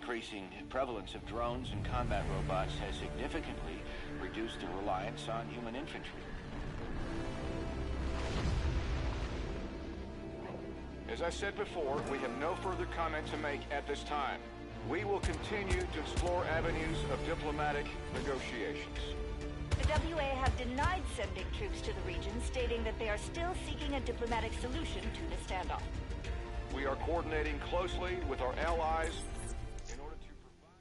increasing prevalence of drones and combat robots has significantly reduced the reliance on human infantry. As I said before, we have no further comment to make at this time. We will continue to explore avenues of diplomatic negotiations. The WA have denied sending troops to the region, stating that they are still seeking a diplomatic solution to the standoff. We are coordinating closely with our allies in order to provide...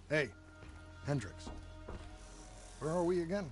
Hey, Hendricks. Where are we again?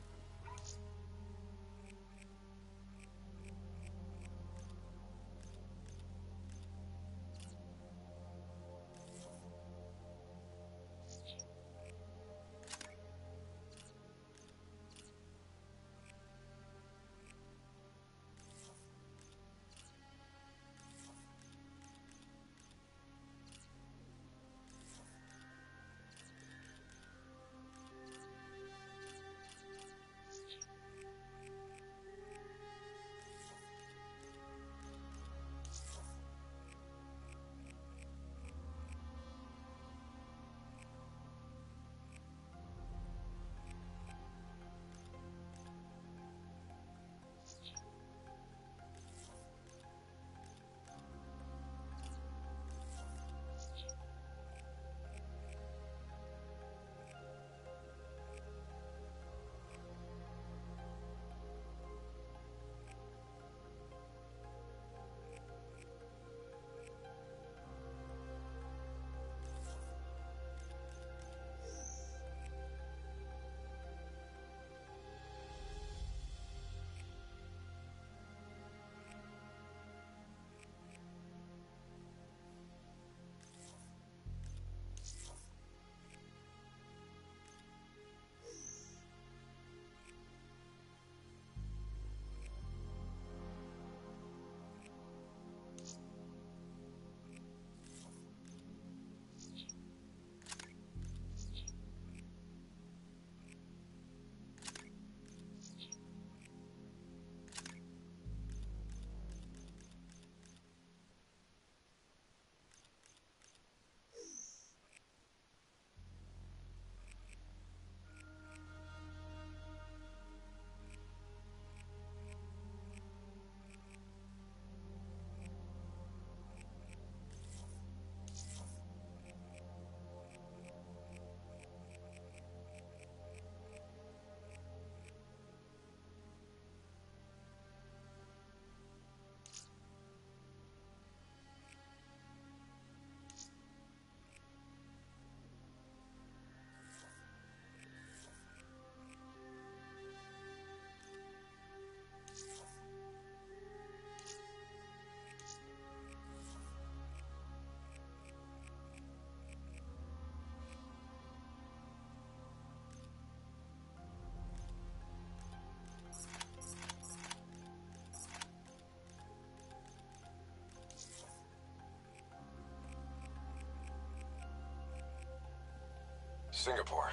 Singapore,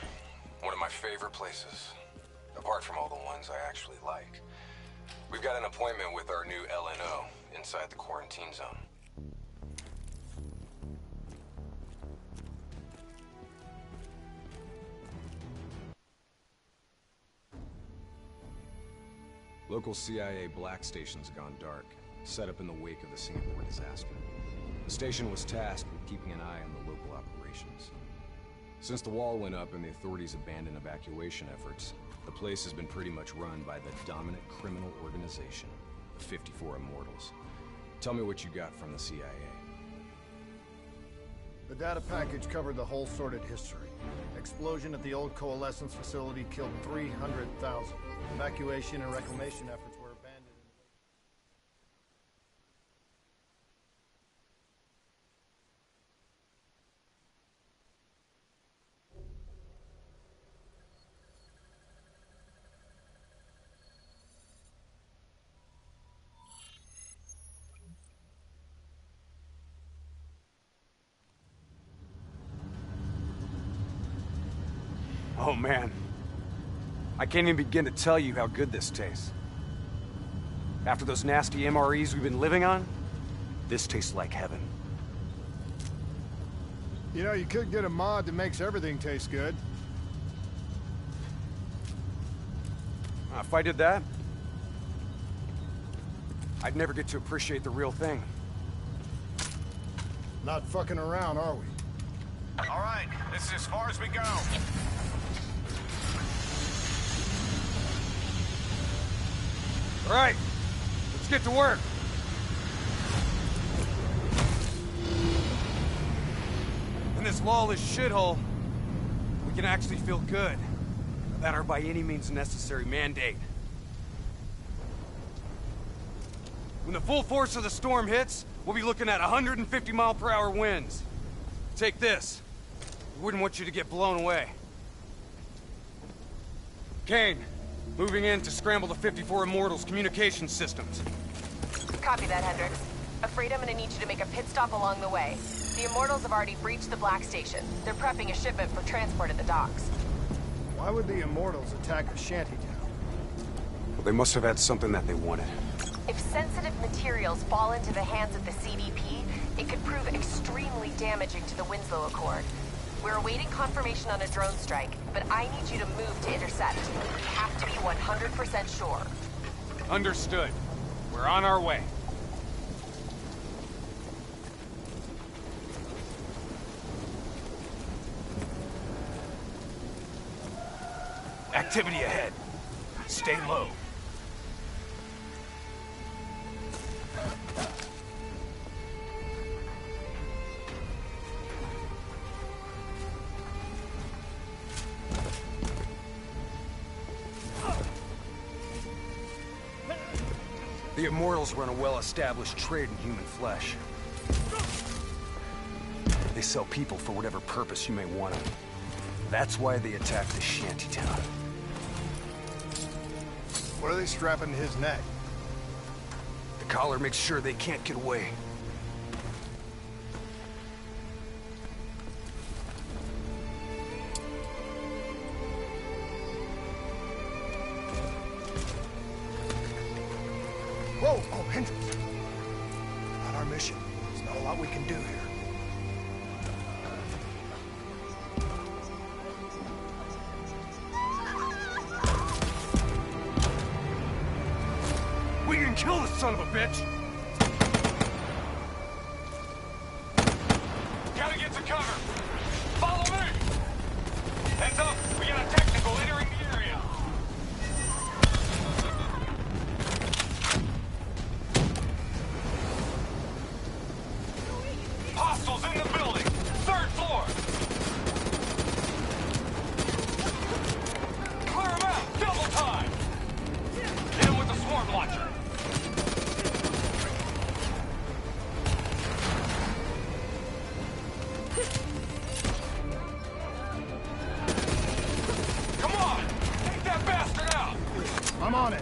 one of my favorite places, apart from all the ones I actually like. We've got an appointment with our new LNO inside the quarantine zone. Local CIA black station's gone dark, set up in the wake of the Singapore disaster. The station was tasked with keeping an eye on the local operations. Since the wall went up and the authorities abandoned evacuation efforts, the place has been pretty much run by the dominant criminal organization, the 54 Immortals. Tell me what you got from the CIA. The data package covered the whole sordid history. Explosion at the old coalescence facility killed 300,000. Evacuation and reclamation efforts were abandoned. Oh, man. I can't even begin to tell you how good this tastes. After those nasty MREs we've been living on, this tastes like heaven. You know, you could get a mod that makes everything taste good. If I did that, I'd never get to appreciate the real thing. Not fucking around, are we? All right, this is as far as we go. All right, let's get to work. In this lawless shithole, we can actually feel good about our by any means necessary mandate. When the full force of the storm hits, we'll be looking at 150-mile-per-hour winds. Take this. We wouldn't want you to get blown away. Kane, moving in to scramble the 54 Immortals' communication systems. Copy that, Hendricks. Afraid I'm gonna need you to make a pit stop along the way. The Immortals have already breached the Black Station. They're prepping a shipment for transport at the docks. Why would the Immortals attack a shantytown? Well, they must have had something that they wanted. If sensitive materials fall into the hands of the CDP, it could prove extremely damaging to the Winslow Accord. We're awaiting confirmation on a drone strike, but I need you to move to intercept. We have to be 100% sure. Understood. We're on our way. Activity ahead. Stay low. The Immortals run a well-established trade in human flesh. They sell people for whatever purpose you may want them. That's why they attacked the shantytown. What are they strapping to his neck? The collar makes sure they can't get away. Whoa! Oh, Hendricks! Not our mission. There's not a lot we can do here. We can kill this son of a bitch! Gotta get to cover! Follow me! Heads up! We got a technical entering the area! Hostiles in the building! 3rd floor! Clear them out! Double time! Hit them with the swarm launcher! Come on! Take that bastard out! I'm on it.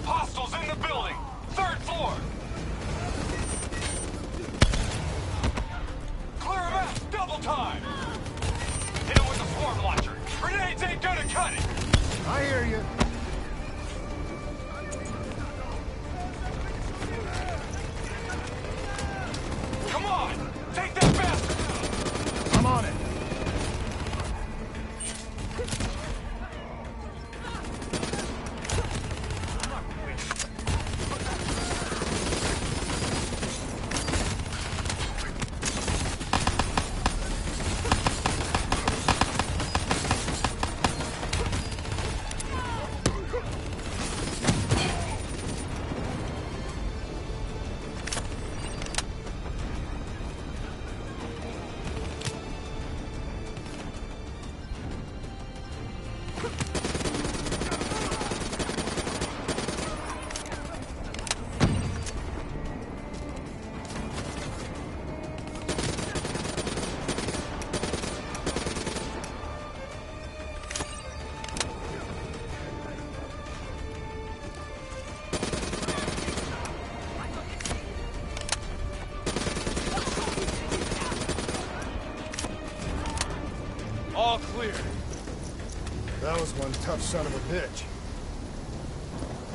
Hostiles in the building! 3rd floor! Clear them out! Double time! Hit them with the swarm launcher! Grenades ain't gonna cut it! I hear you. Come on! Take that bastard out! I'm on it. all clear. That was one tough son of a bitch.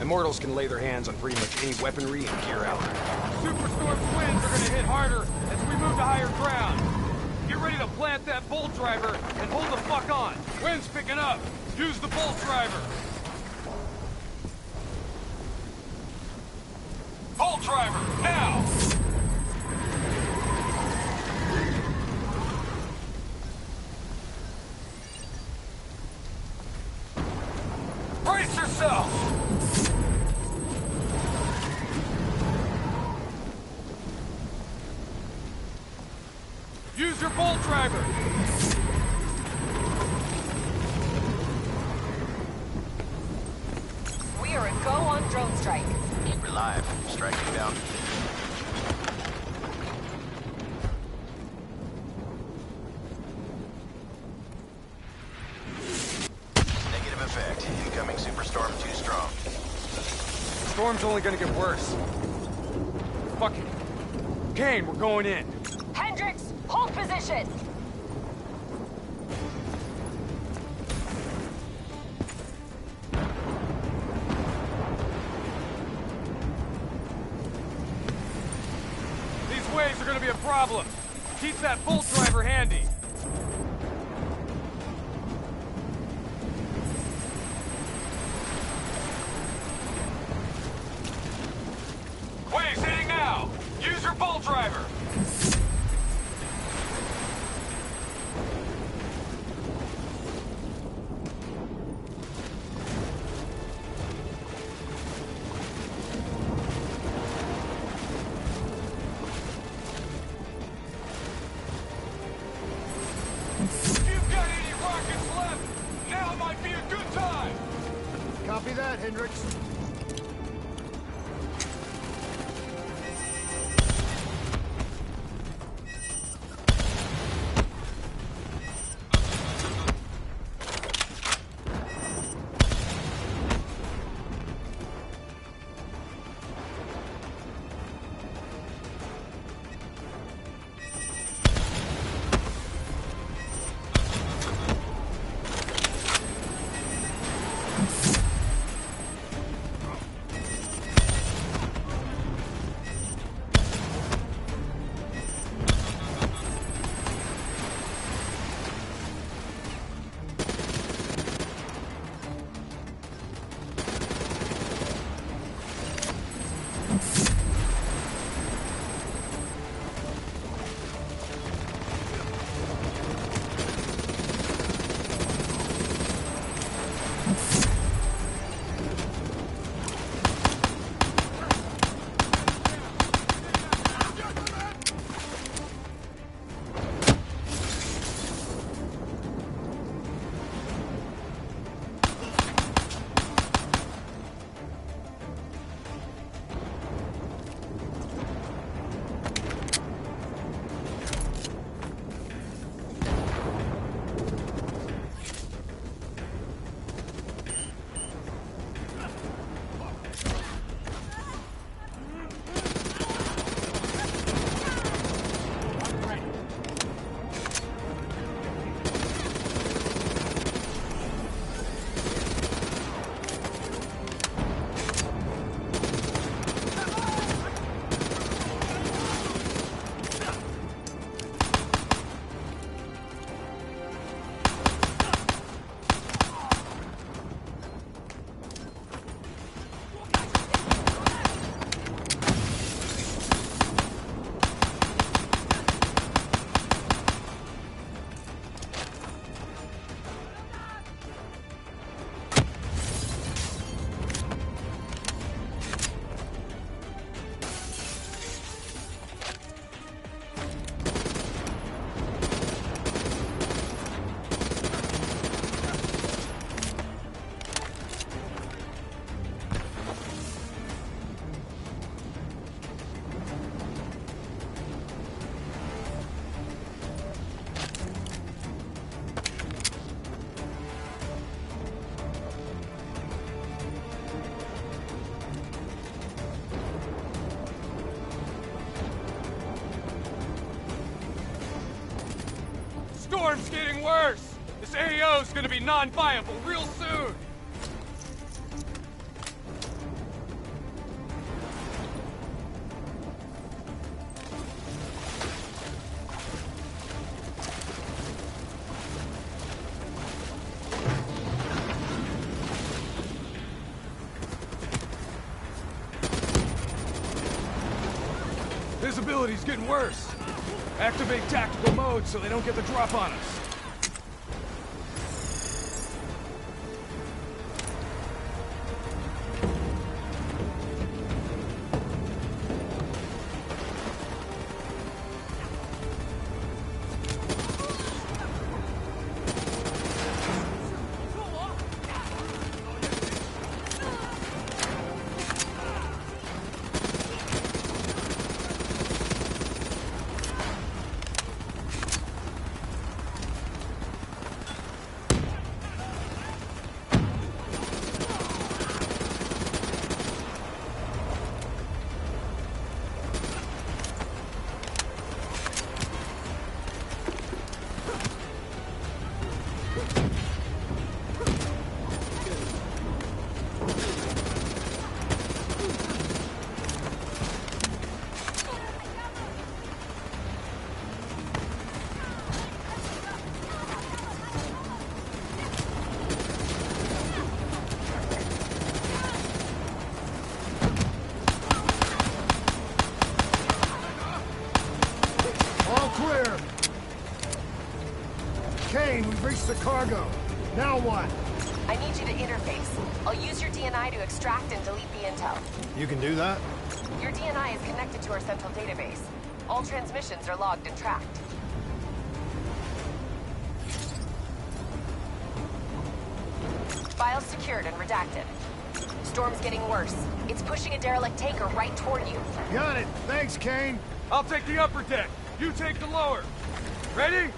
Immortals can lay their hands on pretty much any weaponry and gear out. Superstorm's winds are gonna hit harder as we move to higher ground. Get ready to plant that bolt driver and hold the fuck on. Wind's picking up. Use the bolt driver. Bolt driver, now! Brace yourself! Use your bolt driver! We are a go on drone strike. We're live. Striking down. Negative effect. Incoming superstorm too strong. Storm's only gonna get worse. Fuck it. Kane, we're going in. Hendricks, hold position! These waves are gonna be a problem. Keep that bolt driver handy. Waves hitting now! Use your bolt driver! If you've got any rockets left, now might be a good time! Copy that, Hendricks. Storm's getting worse! The This AO's gonna be non-viable real soon! Visibility's getting worse. Activate tactical mode so they don't get the drop on us. Reach the cargo. Now what? I need you to interface. I'll use your DNI to extract and delete the intel. You can do that? Your DNI is connected to our central database. All transmissions are logged and tracked. Files secured and redacted. Storm's getting worse. It's pushing a derelict tanker right toward you. Got it. Thanks, Kane. I'll take the upper deck. You take the lower. Ready?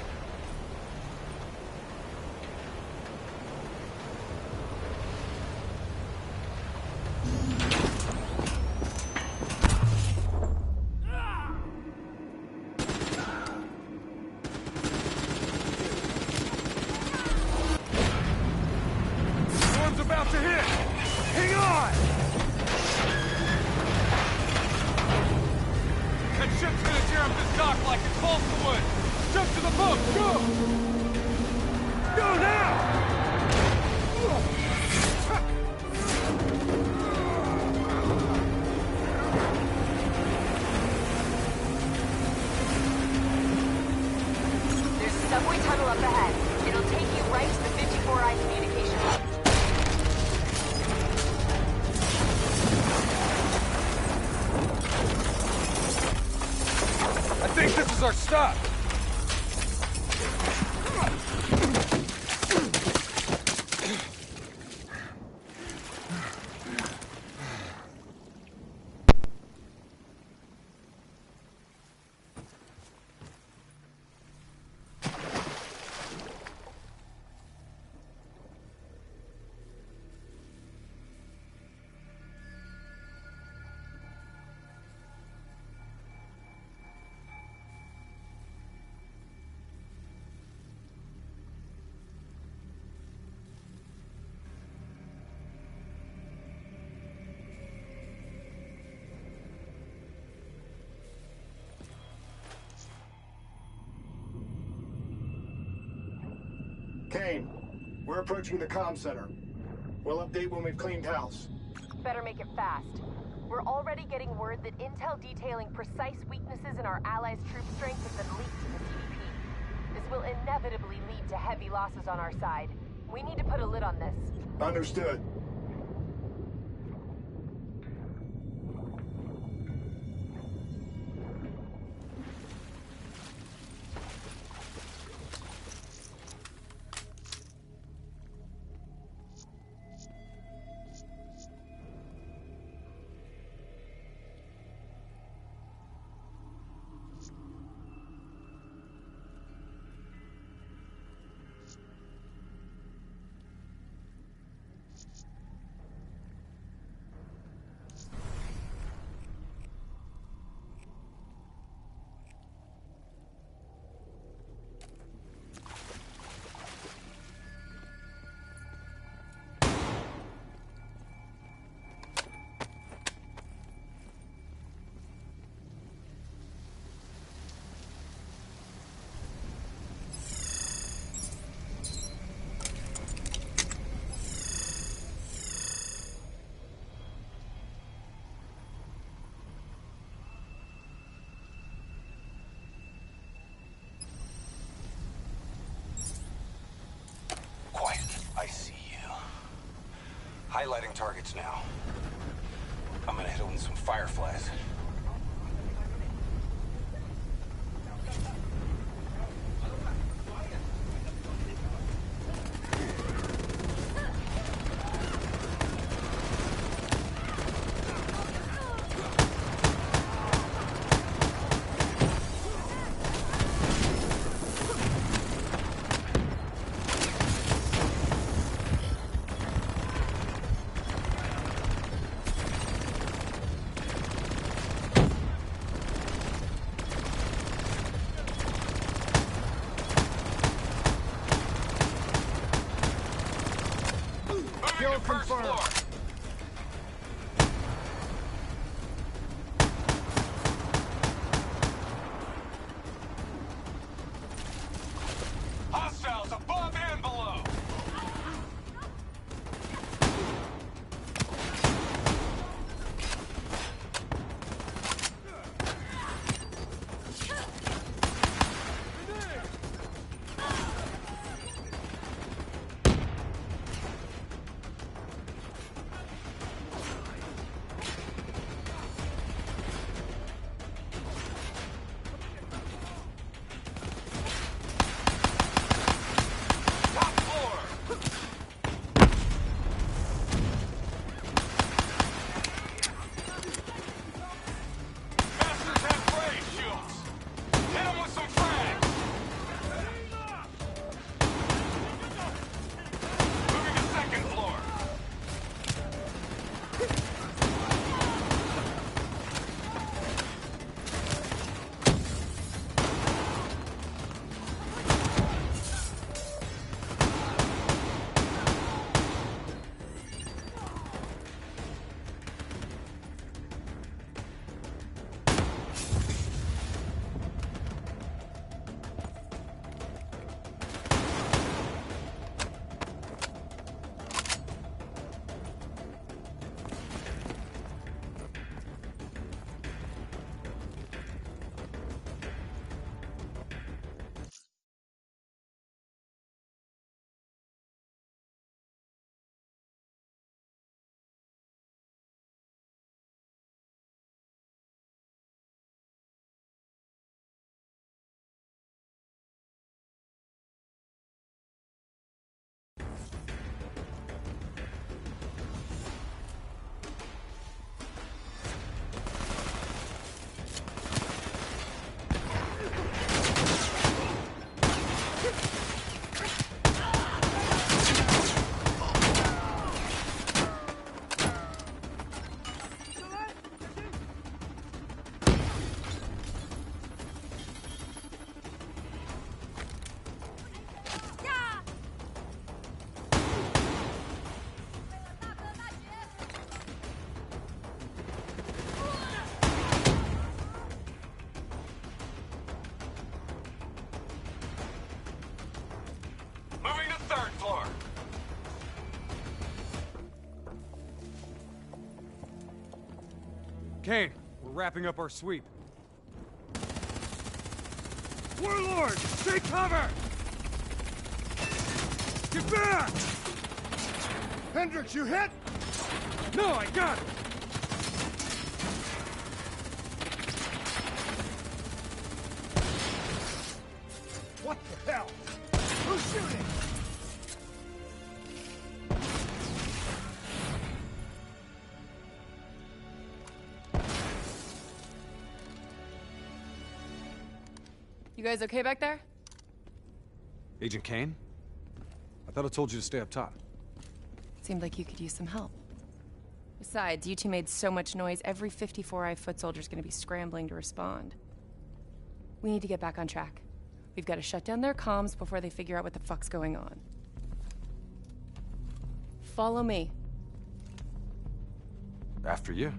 About to hit! Hang on! That ship's gonna tear up this dock like it's balsa wood! Jump to the boat! Go! Go now! There's a subway tunnel up ahead. It'll take you right to the 54I communication hub. I think this is our stop. Kane, we're approaching the comm center. We'll update when we've cleaned house. Better make it fast. We're already getting word that intel detailing precise weaknesses in our allies' troop strength has been leaked to the CDP. This will inevitably lead to heavy losses on our side. We need to put a lid on this. Understood. highlighting targets now. I'm gonna hit them with some fireflies. Kill confirmed. Hostiles above and below. Kane, we're wrapping up our sweep. Warlord, take cover! Get back! Hendricks, you hit? No, I got it! What the hell? Who's shooting? You guys okay back there? Agent Kane? I thought I told you to stay up top. Seemed like you could use some help. Besides, you two made so much noise, every 54i foot soldier's gonna be scrambling to respond. We need to get back on track. We've got to shut down their comms before they figure out what the fuck's going on. Follow me. After you.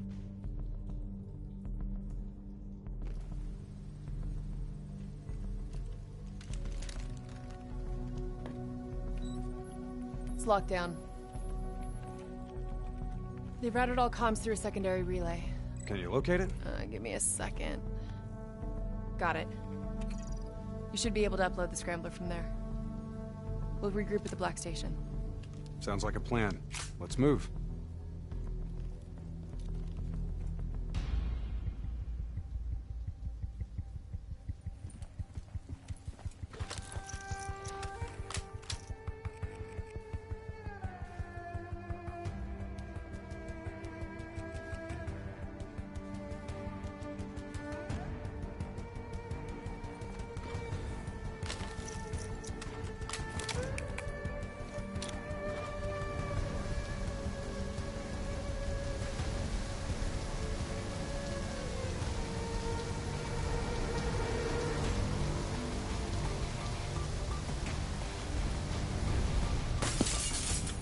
It's locked down. They've routed all comms through a secondary relay. Can you locate it? Give me a second. Got it. You should be able to upload the scrambler from there. We'll regroup at the Black Station. Sounds like a plan. Let's move.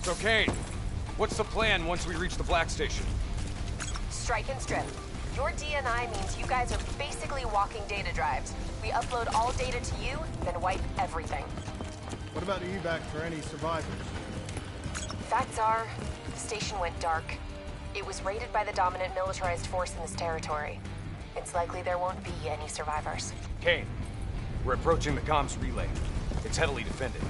So, Kane, what's the plan once we reach the Black Station? Strike and strip. Your DNI means you guys are basically walking data drives. We upload all data to you, then wipe everything. What about evac for any survivors? Facts are, the station went dark. It was raided by the dominant militarized force in this territory. It's likely there won't be any survivors. Kane, we're approaching the comms relay. It's heavily defended.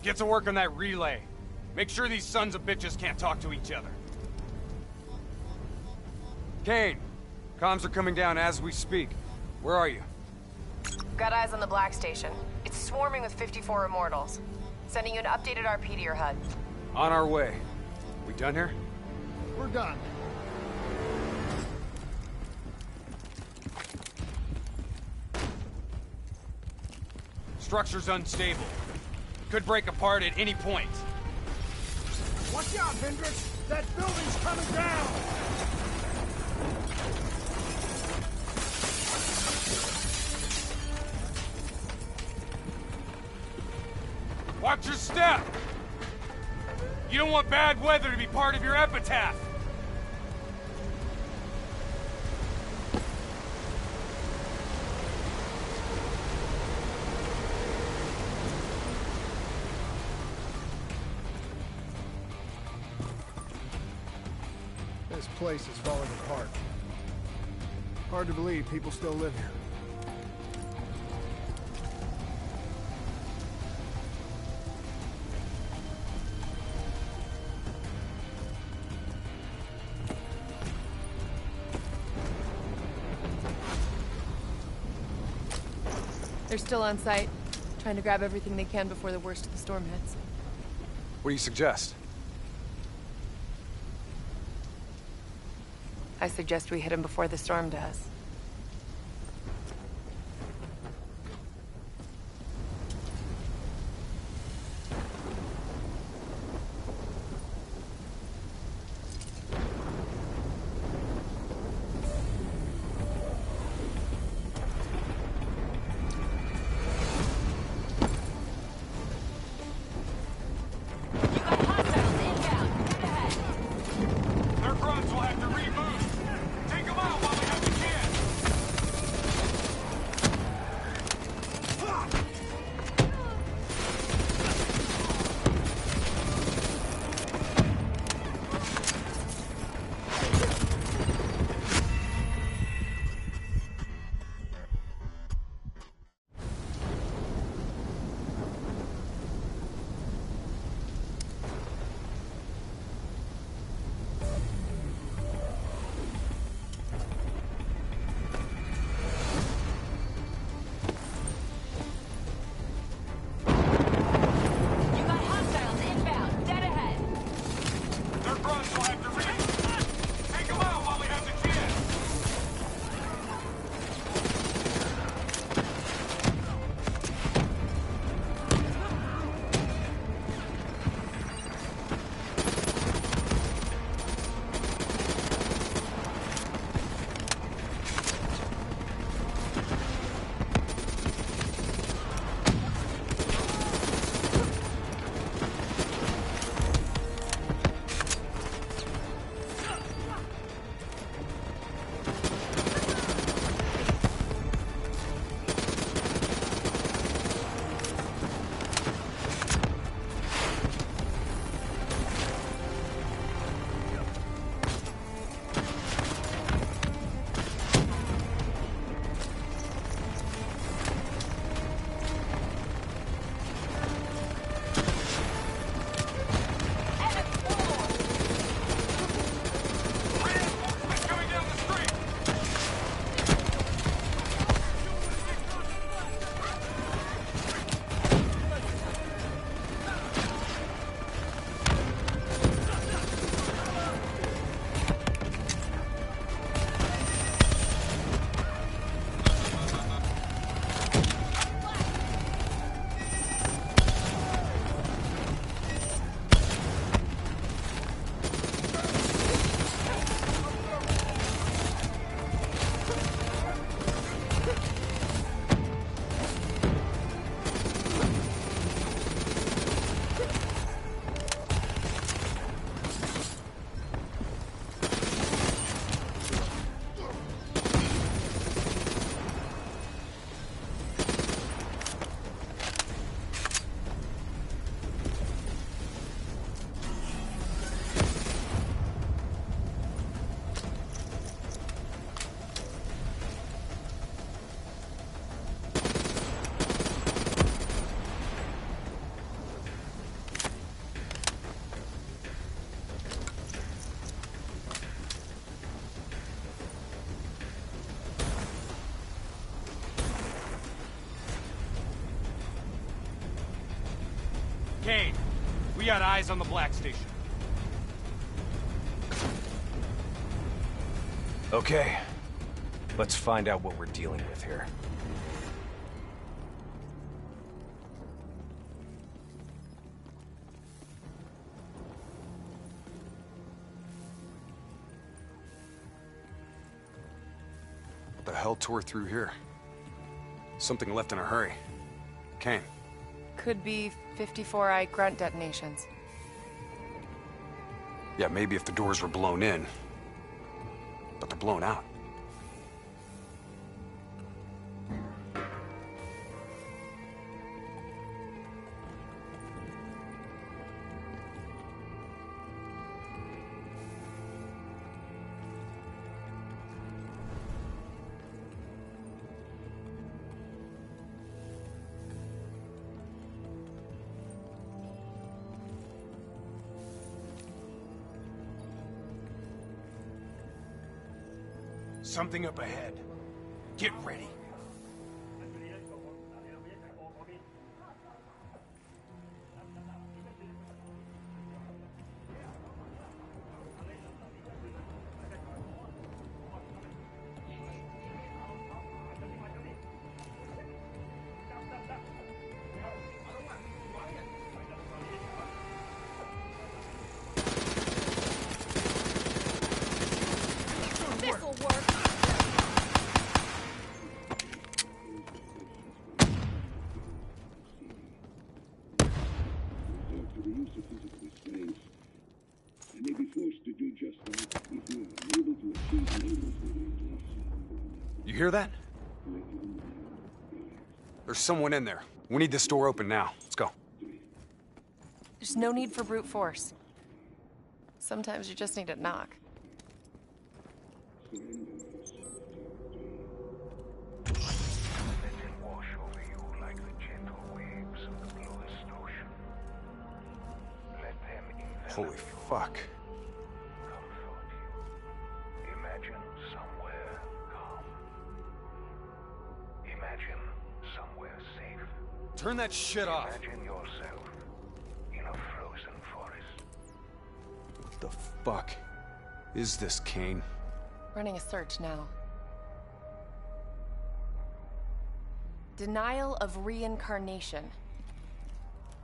Get to work on that relay. Make sure these sons of bitches can't talk to each other. Kane, comms are coming down as we speak. Where are you? Got eyes on the Black Station. It's swarming with 54 Immortals. Sending you an updated RP to your HUD. On our way. We done here? We're done. Structure's unstable. Could break apart at any point. Watch out, Hendricks! That building's coming down! Watch your step! You don't want bad weather to be part of your epitaph! This place is falling apart. Hard to believe people still live here. They're still on site, trying to grab everything they can before the worst of the storm hits. What do you suggest? I suggest we hit him before the storm does. Their grunts will have to reboot. Take them out while we have the chance. got eyes on the Black Station. Okay. Let's find out what we're dealing with here. What the hell tore through here? Something left in a hurry. Kane. Could be 54i grunt detonations. Yeah, maybe if the doors were blown in. But they're blown out. Something up ahead. Get ready. This'll work. You hear that? There's someone in there. We need this door open now. Let's go. There's no need for brute force. Sometimes you just need to knock. Holy fuck. Imagine somewhere calm. Imagine somewhere safe. Turn that shit off. Imagine yourself in a frozen forest. What the fuck is this, Kane? Running a search now. Denial of reincarnation.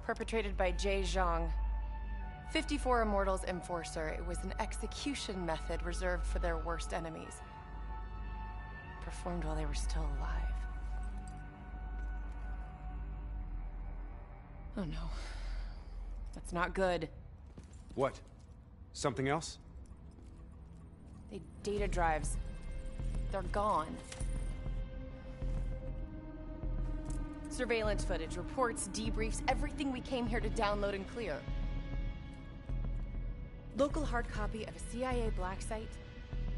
Perpetrated by Jay Zhang. 54 Immortals Enforcer. It was an execution method reserved for their worst enemies. Performed while they were still alive. Oh no. That's not good. What? Something else? They data drives. They're gone. Surveillance footage, reports, debriefs, everything we came here to download and clear. Local hard copy of a CIA black site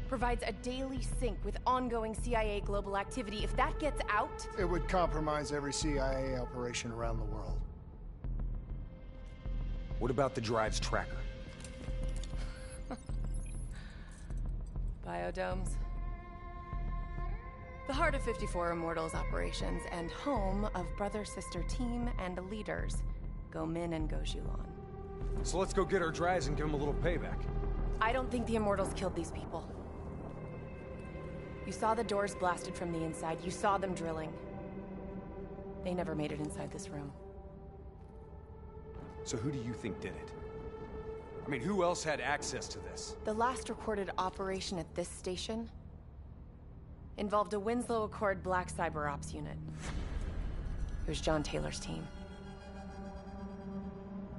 provides a daily sync with ongoing CIA global activity. If that gets out... It would compromise every CIA operation around the world. What about the drive's tracker? Biodomes. The heart of 54 Immortals operations and home of brother-sister team and leaders, Go Min and Go Zhulan. So let's go get our drives and give them a little payback. I don't think the Immortals killed these people. You saw the doors blasted from the inside. You saw them drilling. They never made it inside this room. So who do you think did it? I mean, who else had access to this? The last recorded operation at this station involved a Winslow Accord Black Cyber Ops unit. It was John Taylor's team.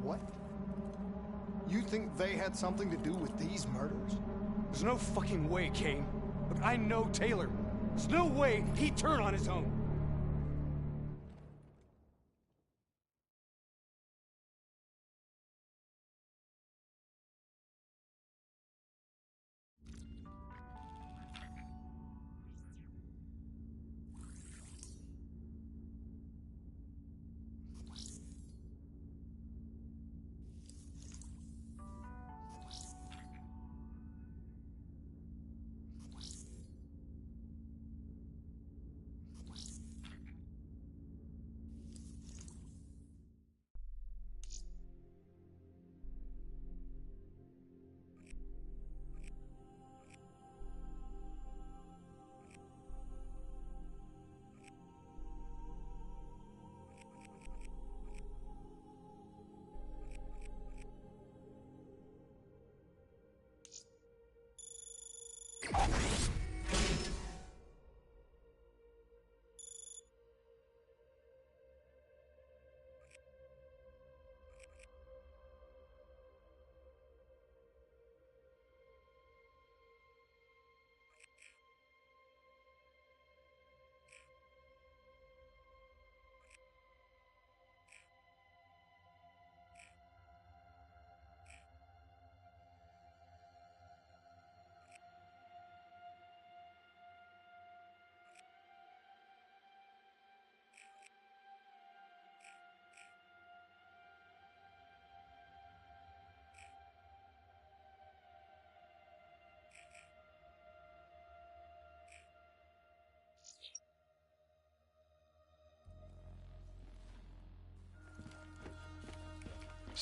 What? You think they had something to do with these murders? There's no fucking way, Kane. Look, I know Taylor. There's no way he'd turn on his own.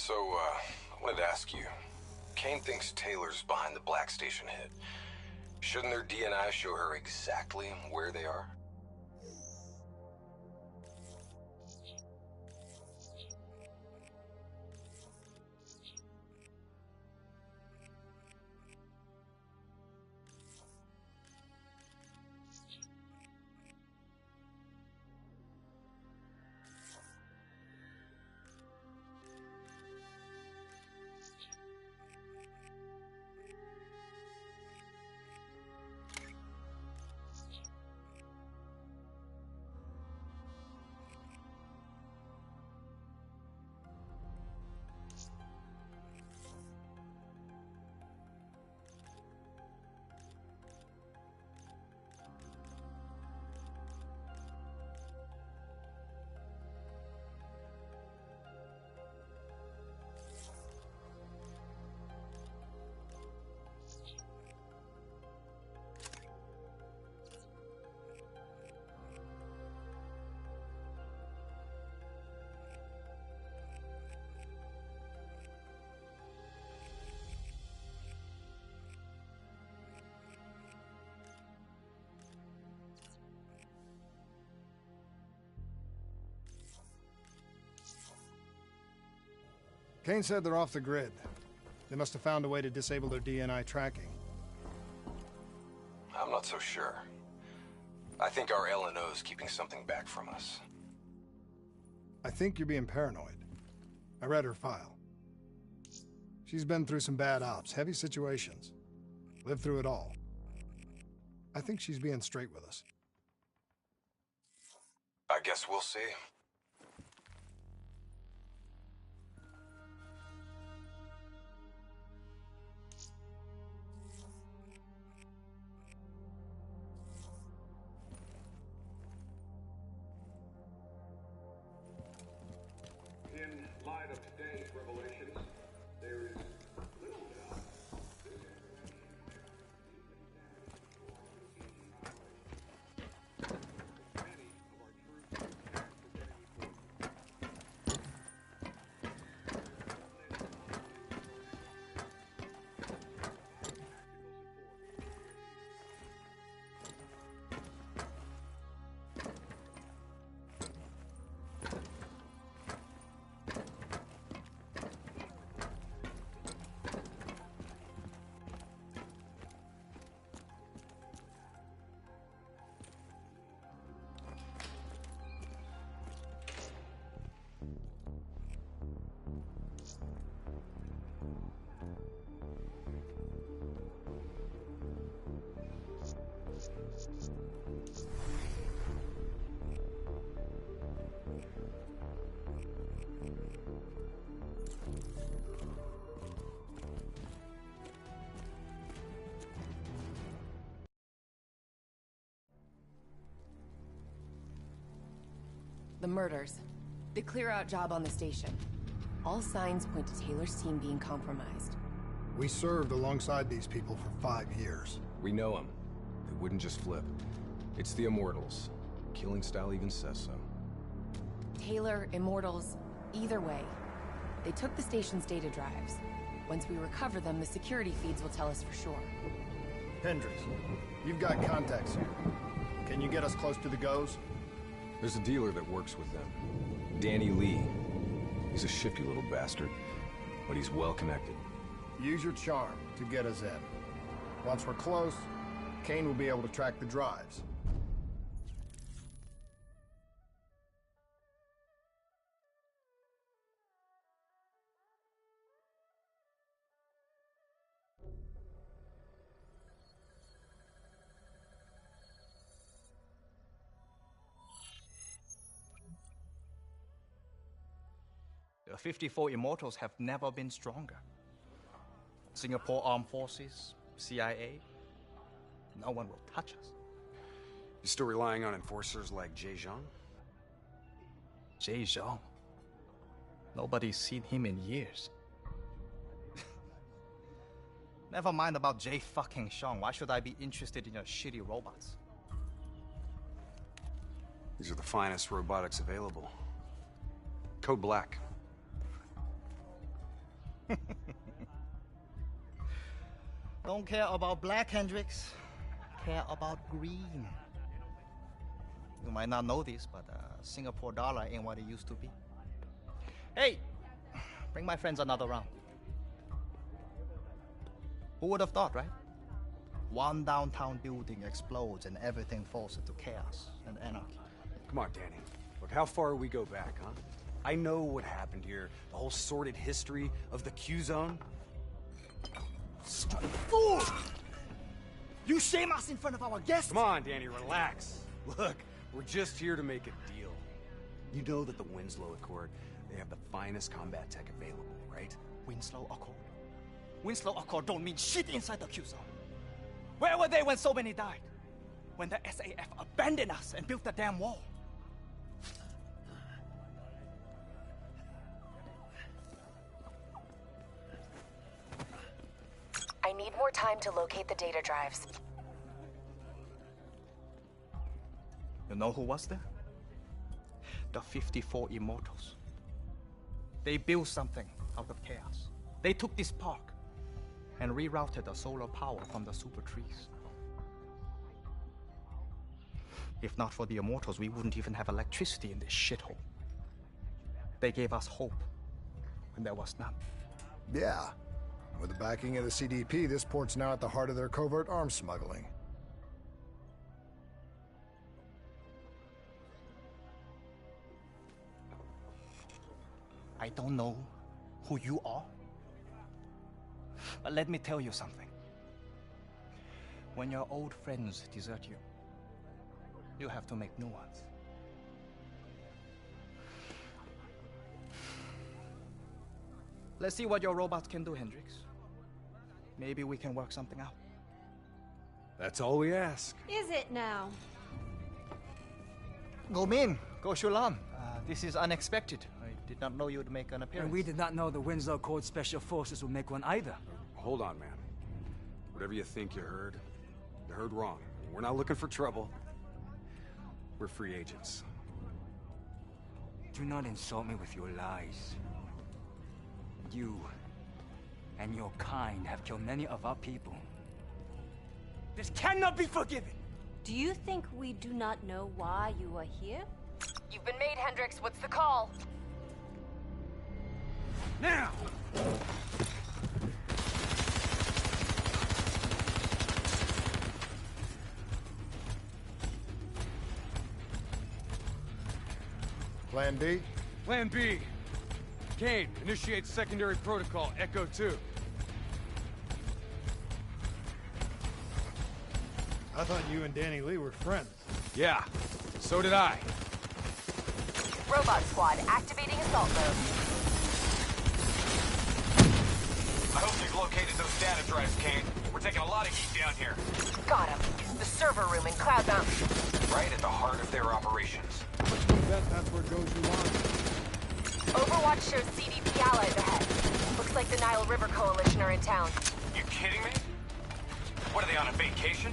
So, I wanted to ask you. Kane thinks Taylor's behind the Black Station hit. Shouldn't their DNI show her exactly where they are? Kane said they're off the grid. They must have found a way to disable their DNI tracking. I'm not so sure. I think our LNO's keeping something back from us. I think you're being paranoid. I read her file. She's been through some bad ops, heavy situations. Lived through it all. I think she's being straight with us. I guess we'll see. In light of today's revelations, there is little doubt this many of our troops The murders. The clear-out job on the station. All signs point to Taylor's team being compromised. We served alongside these people for 5 years. We know them. They wouldn't just flip. It's the Immortals. Killing style even says so. Taylor, Immortals, either way. They took the station's data drives. Once we recover them, the security feeds will tell us for sure. Hendricks, you've got contacts here. Can you get us close to the GOs? There's a dealer that works with them. Danny Lee. He's a shifty little bastard, but he's well connected. Use your charm to get us in. Once we're close, Kane will be able to track the drives. The 54 Immortals have never been stronger. Singapore Armed Forces, CIA, no one will touch us. You still relying on enforcers like Jay Zhang? Jay Zhang? Nobody's seen him in years. Never mind about Jay fucking Zhang. Why should I be interested in your shitty robots? These are the finest robotics available. Code Black. Don't care about black, Hendrix. Care about green. You might not know this, but Singapore dollar ain't what it used to be. Hey, bring my friends another round. Who would have thought, right? One downtown building explodes and everything falls into chaos and anarchy. Come on, Danny. Look, how far we go back, huh? I know what happened here, the whole sordid history of the Q-Zone. Stupid fool! You shame us in front of our guests? Come on, Danny, relax. Look, we're just here to make a deal. You know that the Winslow Accord, they have the finest combat tech available, right? Winslow Accord? Winslow Accord don't mean shit inside the Q-Zone. Where were they when so many died? When the SAF abandoned us and built the damn wall? I need more time to locate the data drives. You know who was there? The 54 Immortals. They built something out of chaos. They took this park and rerouted the solar power from the super trees. If not for the Immortals, we wouldn't even have electricity in this shithole. They gave us hope when there was none. Yeah. With the backing of the CDP, this port's now at the heart of their covert arms smuggling. I don't know who you are, but let me tell you something. When your old friends desert you, you have to make new ones. Let's see what your robots can do, Hendrix. Maybe we can work something out. That's all we ask. Is it now? Go Min, go Shulan. This is unexpected. I did not know you'd make an appearance. And we did not know the Winslow Accord Special Forces would make one either. Hold on, man. Whatever you think you heard wrong. We're not looking for trouble. We're free agents. Do not insult me with your lies. You and your kind have killed many of our people. This cannot be forgiven! Do you think we do not know why you are here? You've been made, Hendrix. What's the call? Now! Plan B? Plan B. Kane, initiate secondary protocol, Echo 2. I thought you and Danny Lee were friends. Yeah, so did I. Robot squad, activating assault mode. I hope you've located those data drives, Kane. We're taking a lot of heat down here. Got him. The server room in Cloud Mountain. Right at the heart of their operations. Bet that's where Goju wants. Overwatch shows CDP allies ahead. Looks like the Nile River Coalition are in town. You kidding me? What, are they on a vacation?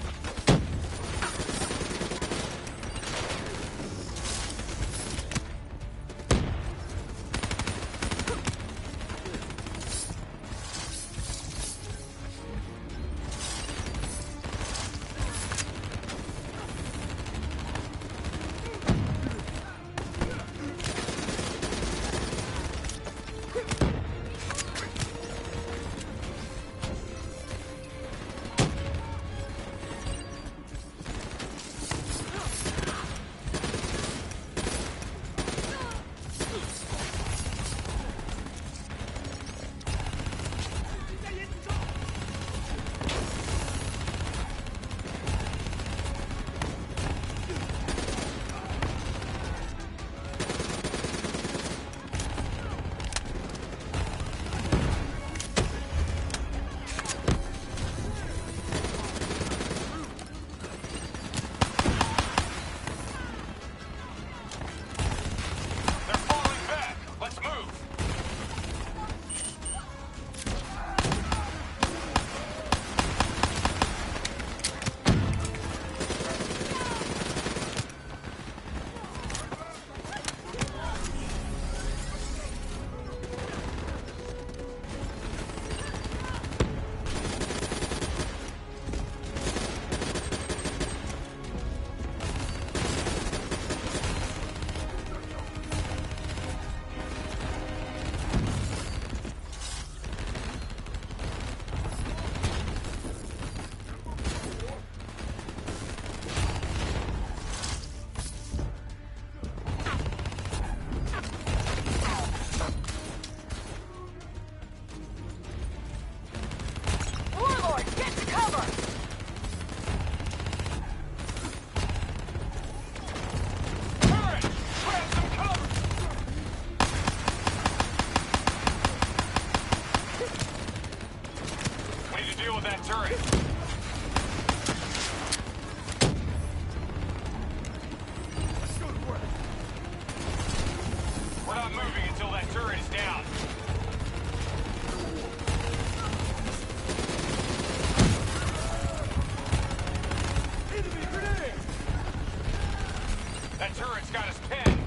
That turret's got us pinned.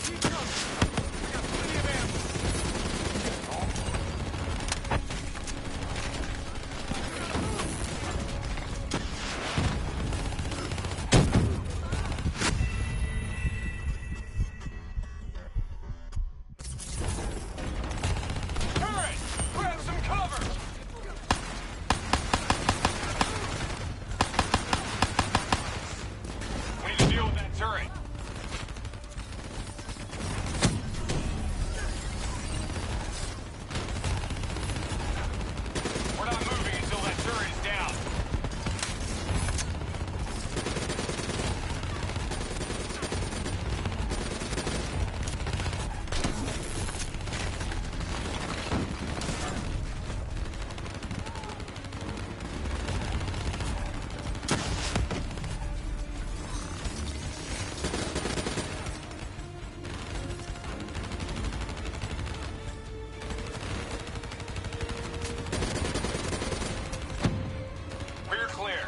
Keep coming. We got plenty of ammo. Turret! Grab some cover! We need to deal with that turret. We're not moving until that turret is down. We're clear.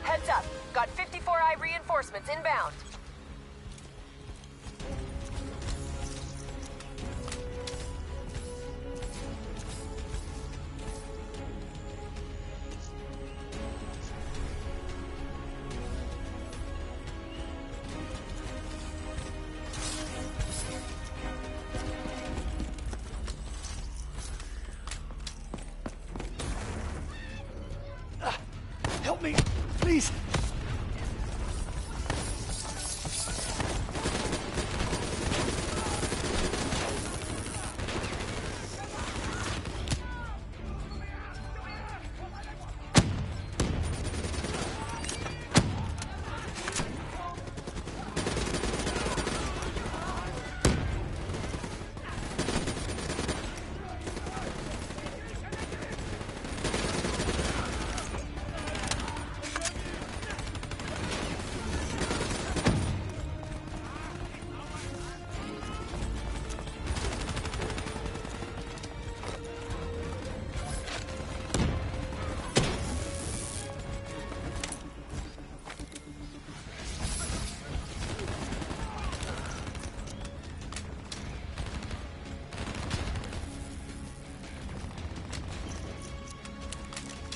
Heads up. Got 54I reinforcements inbound. Help me, please.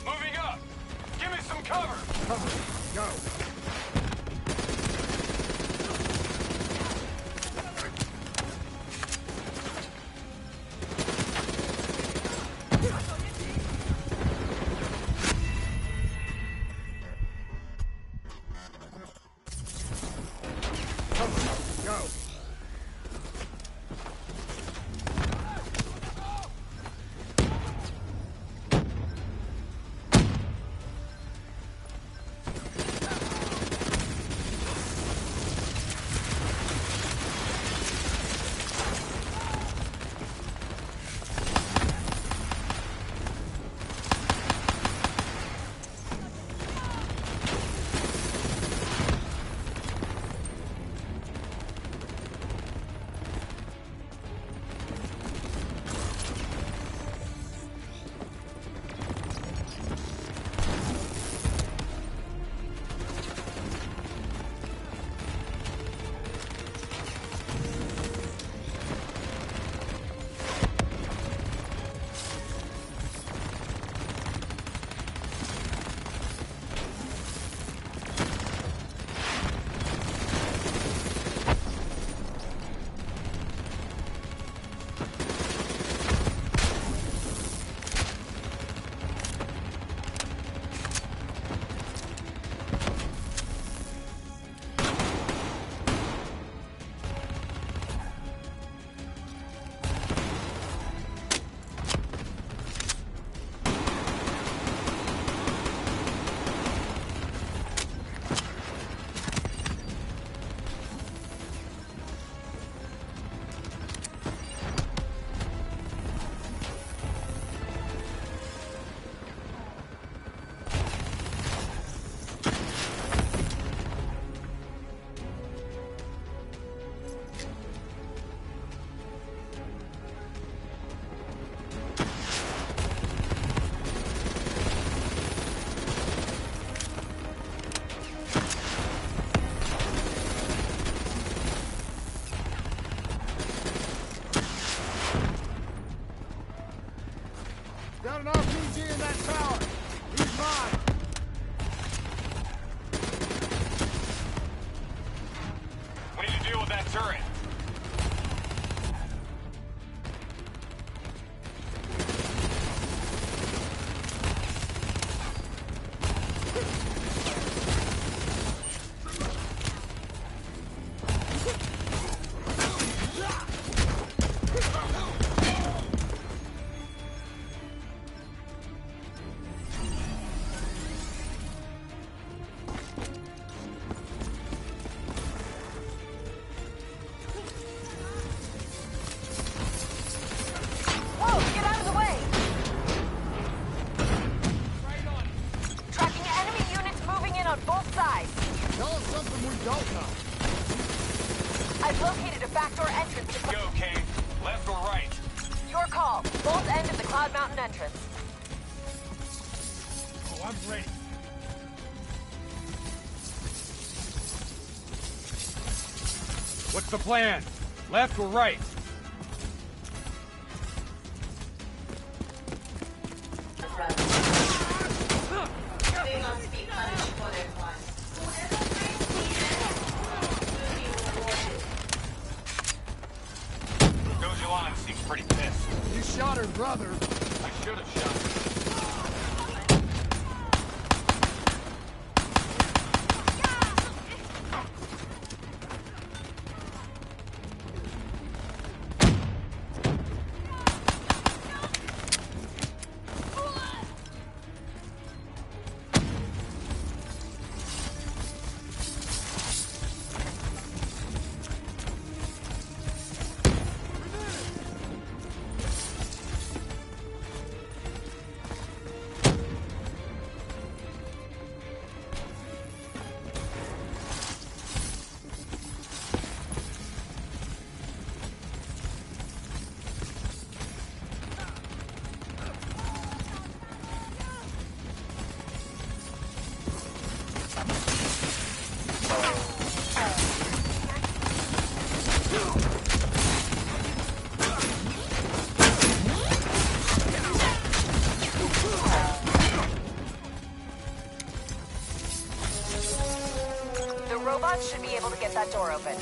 Moving up. Give me some cover. Go. Go. an RPG in that tower. He's mine. We need to deal with that turret. I've located a backdoor entrance to... Go, King. Left or right? Your call. Both end of the Cloud Mountain entrance. Oh, I'm ready. What's the plan? Left or right? They must be punished for their crimes. Whoever brings me will be rewarded. Gojulan seems pretty pissed. You shot her brother. I should have shot her. Should be able to get that door open.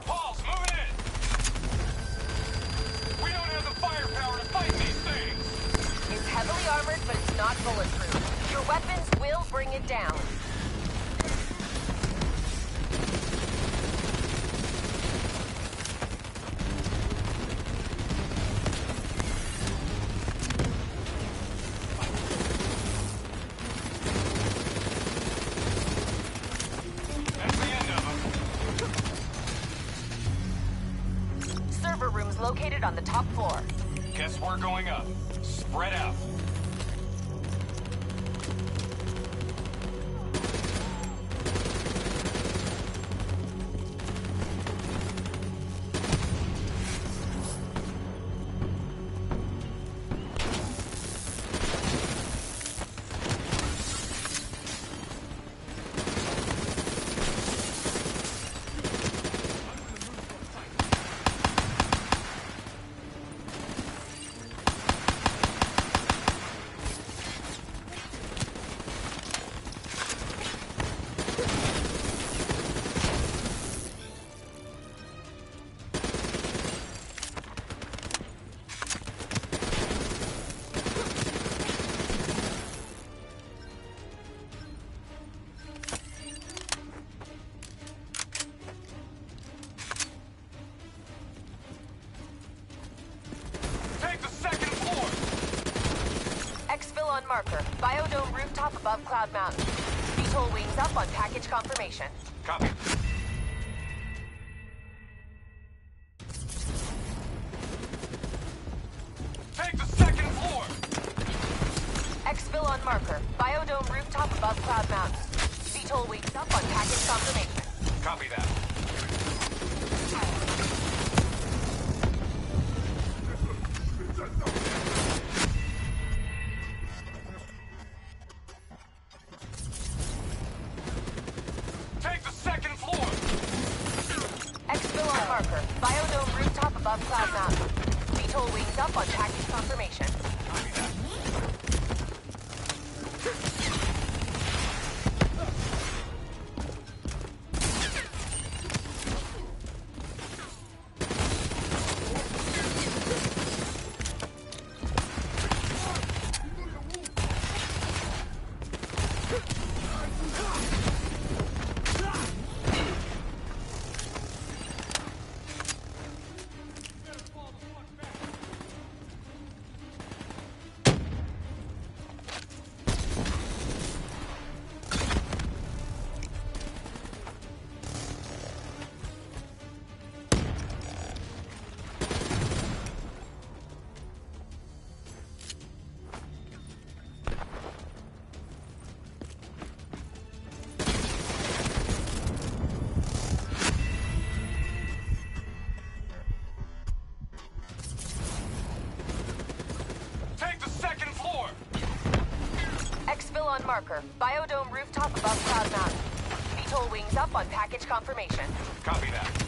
Paul's moving in! We don't have the firepower to fight these things! It's heavily armored, but it's not bulletproof. Your weapons will bring it down. Located on the top floor. Guess we're going up. Spread out. On marker. Biodome rooftop above Cloud Mountain. VTOL wings up on package confirmation. Copy. Take the second floor! Exfil on marker. Biodome rooftop above Cloud Mountain. VTOL wings up on package confirmation. Copy that. marker. Biodome rooftop above Cloud Mountain. VTOL wings up on package confirmation. On marker. Biodome rooftop above Cloud Mountain. VTOL wings up on package confirmation. Copy that.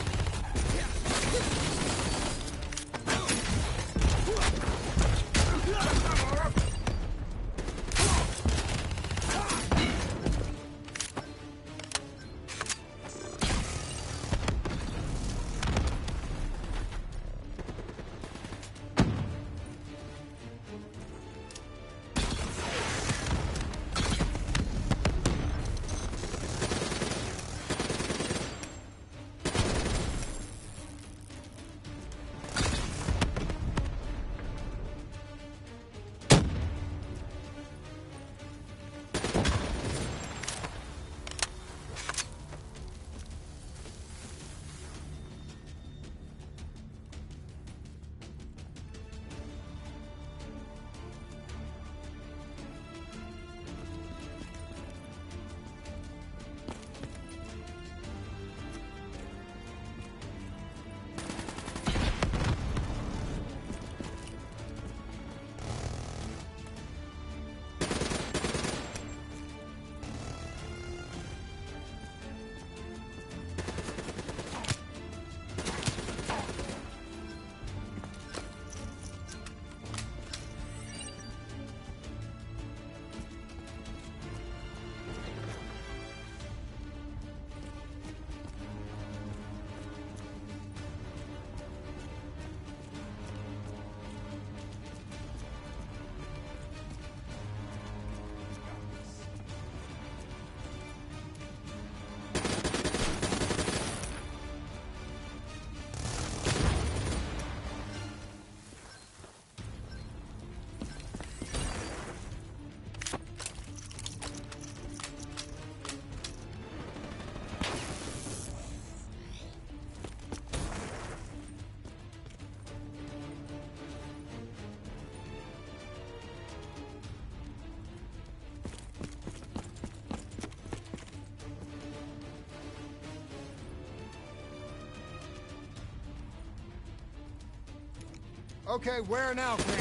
Okay, where now, Crane?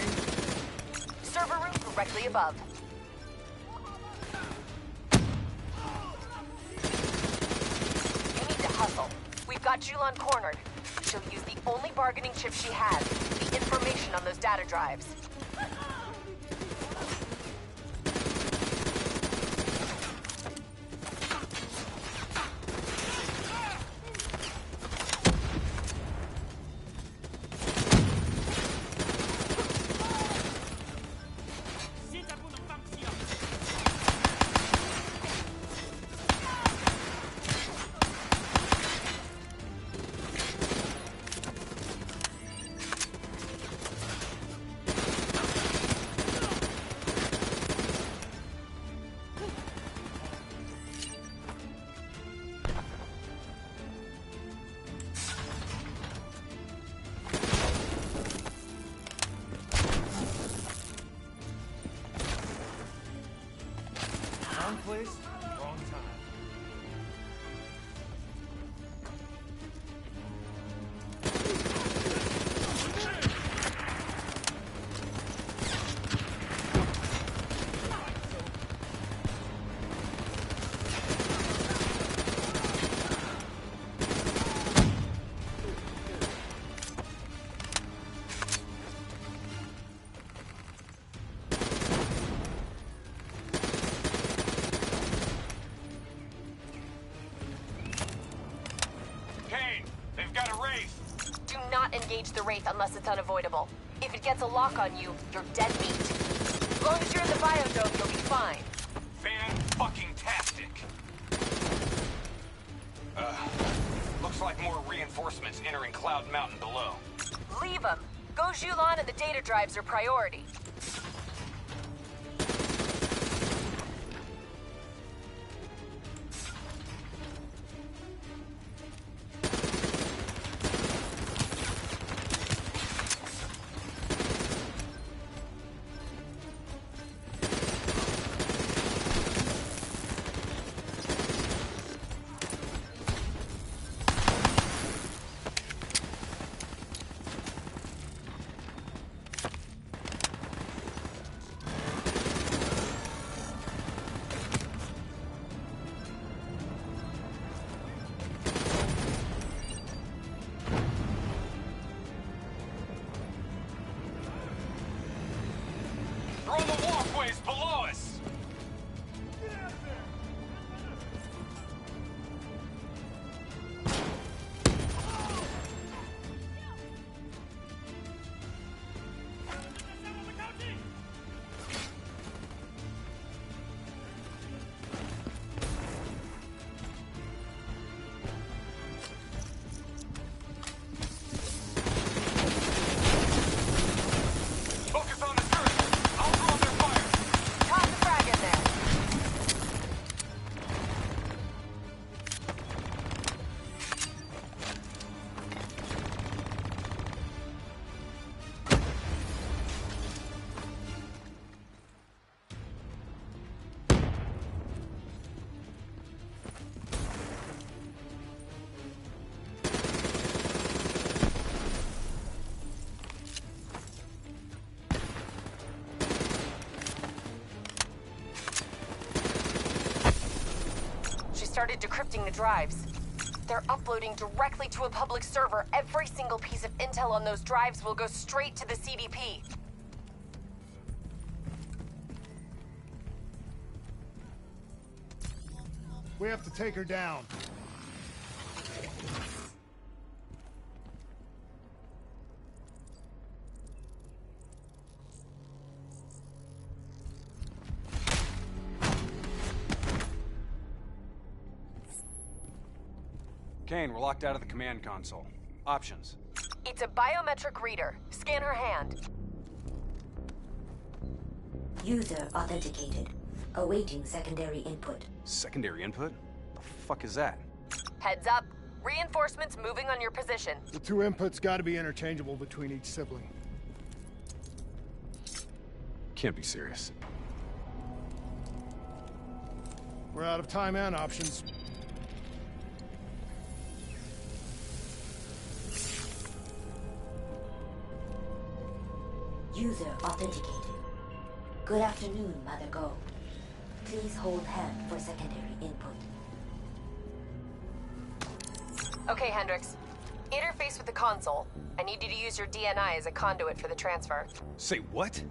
Server room directly above. You need to hustle. We've got Julon cornered. She'll use the only bargaining chip she has, the information on those data drives. Wrong place, wrong time. engage the Wraith unless it's unavoidable. If it gets a lock on you, you're dead meat. As long as you're in the biodome, you'll be fine. Fan-fucking-tastic. Looks like more reinforcements entering Cloud Mountain below. Leave them. Go Zhulan and the data drives are priority. They're on the walkways below us! Focus on the turret! I'll draw their fire! Toss the frag in there. She started decrypting the drives. They're uploading directly to a public server. Every single piece of intel on those drives will go straight to the CDP. We have to take her down. Kane, we're locked out of the command console. Options. It's a biometric reader. Scan her hand. User authenticated. Awaiting secondary input. Secondary input? The fuck is that? Heads up. Reinforcements moving on your position. The two inputs gotta be interchangeable between each sibling. Can't be serious. We're out of time and options. User authenticated. Good afternoon, Mother Go. Please hold hand for secondary input. Okay, Hendricks. Interface with the console. I need you to use your DNI as a conduit for the transfer. Say what?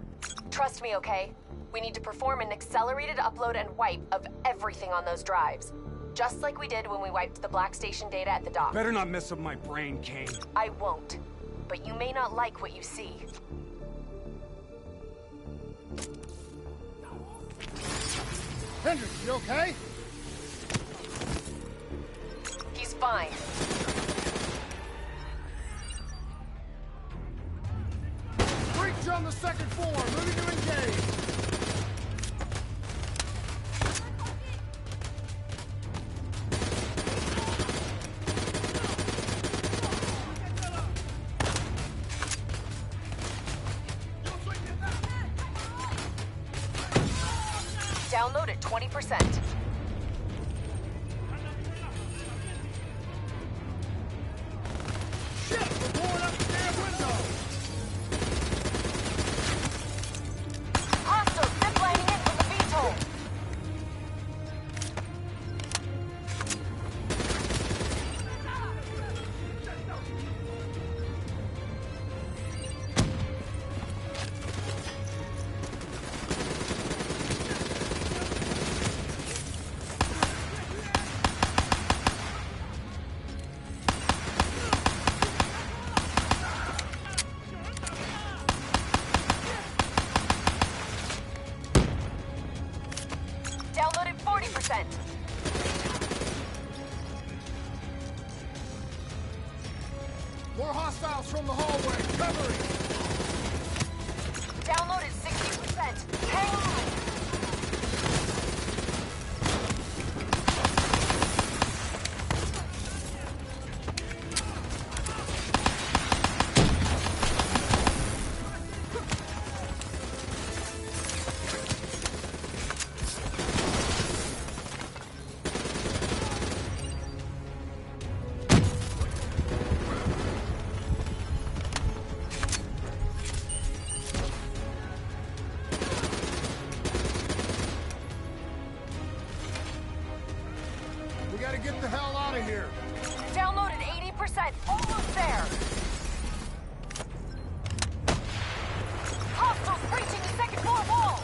Trust me, okay? We need to perform an accelerated upload and wipe of everything on those drives. Just like we did when we wiped the Black Station data at the dock. Better not mess up my brain, Kane. I won't. But you may not like what you see. Hendricks, you okay? He's fine. Breach on the second floor, moving to engage. Download at 20%. Shit, we're blowing up the damn window. Hostile ziplining in from the VTOL. 80%. More hostiles from the hallway. Cover it. Downloaded 60%. Hang on. We gotta get the hell out of here. Downloaded 80%. Almost there. Hostiles breaching the second floor wall.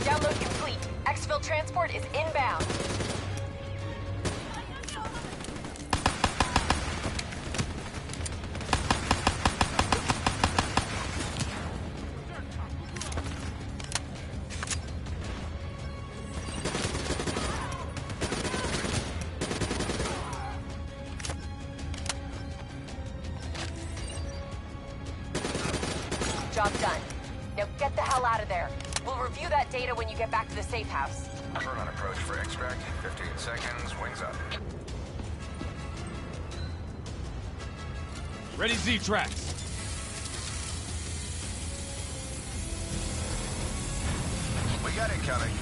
Download complete. Exfil transport is inbound. Job done. Now get the hell out of there. We'll review that data when you get back to the safe house. Turn on approach for extract. 15 seconds. Wings up. Ready Z-tracks. We got it coming.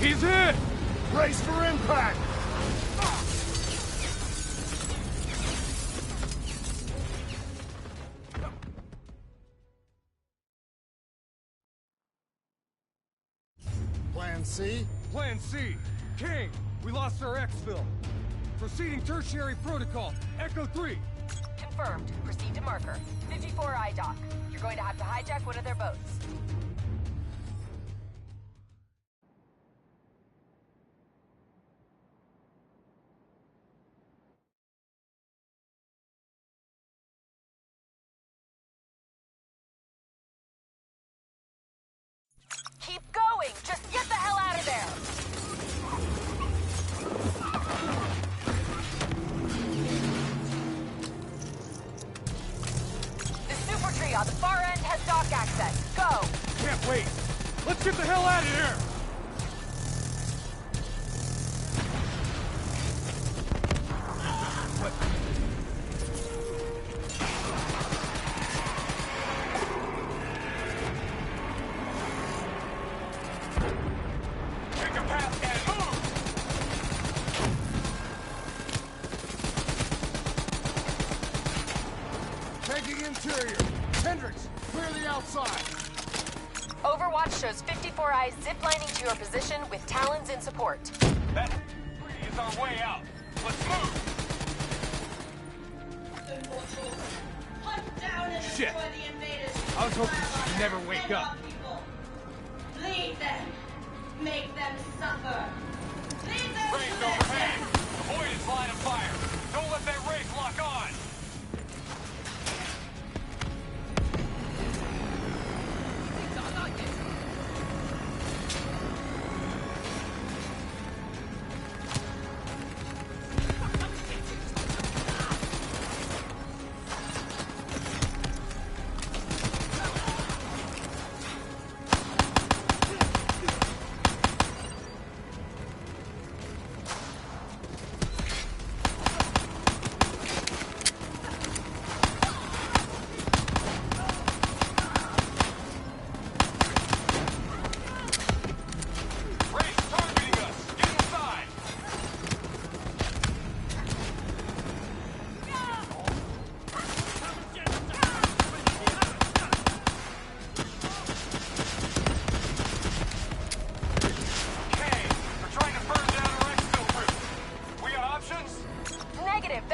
He's hit! Brace for impact. Plan C? Plan C. King, we lost our exfil. Proceeding tertiary protocol. Echo 3. Confirmed. Proceed to marker. 54I dock. You're going to have to hijack one of their boats. Keep going! Just get the hell out of there! The super tree on the far end has dock access. Go! Can't wait. Let's get the hell out of here! Take a path and move. Taking interior. Hendricks, clear the outside. Overwatch shows 54Eyes ziplining to your position with Talons in support. That is our way out. Let's move. Hunt down and Shit. destroy the invaders. I was hoping she'd never wake up. Lead them. Make them suffer. Lead them Raise to overhead. their death. Avoid its line of fire. Don't let that race lock on.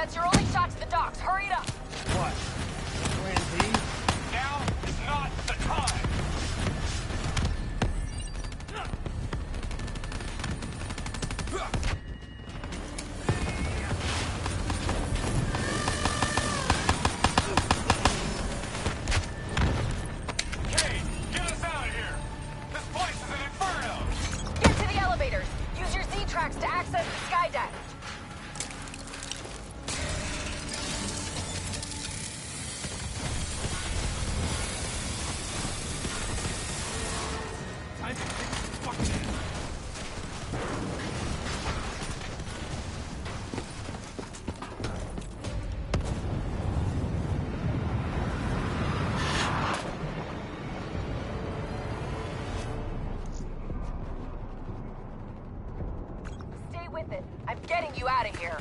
That's your only shot to the docks. Hurry it up. What? Plan B? Now is not the time. Kane, get us out of here. This place is an inferno. Get to the elevators. Use your Z-tracks to access the sky deck. Time to kick this fucking in. Stay with it. I'm getting you out of here.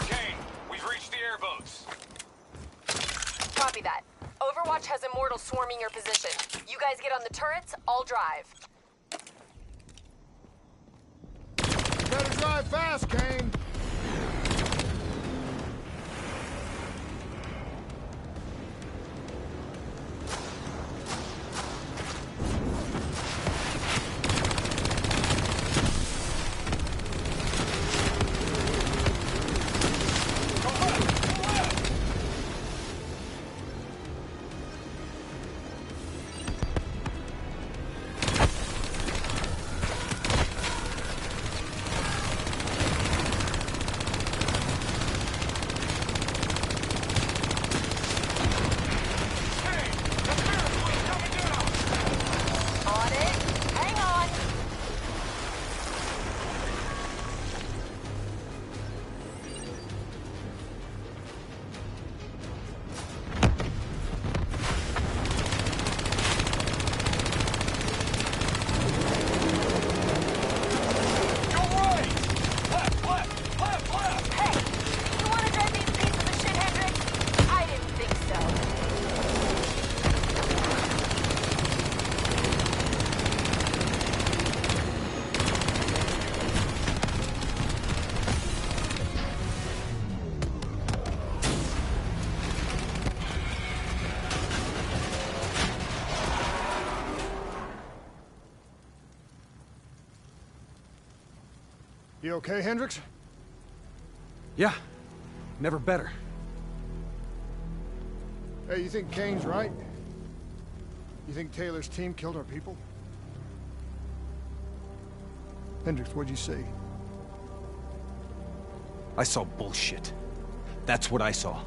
Kane, we've reached the airboats. Copy that. Overwatch has immortals swarming your position. You guys get on the turrets, I'll drive. You better drive fast, Kane. On it. Hang on. Hey, you want to drive these pieces of shit, Hendrix? I didn't think so. You okay, Hendrix? Yeah, never better. Hey, you think Kane's right? You think Taylor's team killed our people? Hendrix, what'd you see? I saw bullshit. That's what I saw.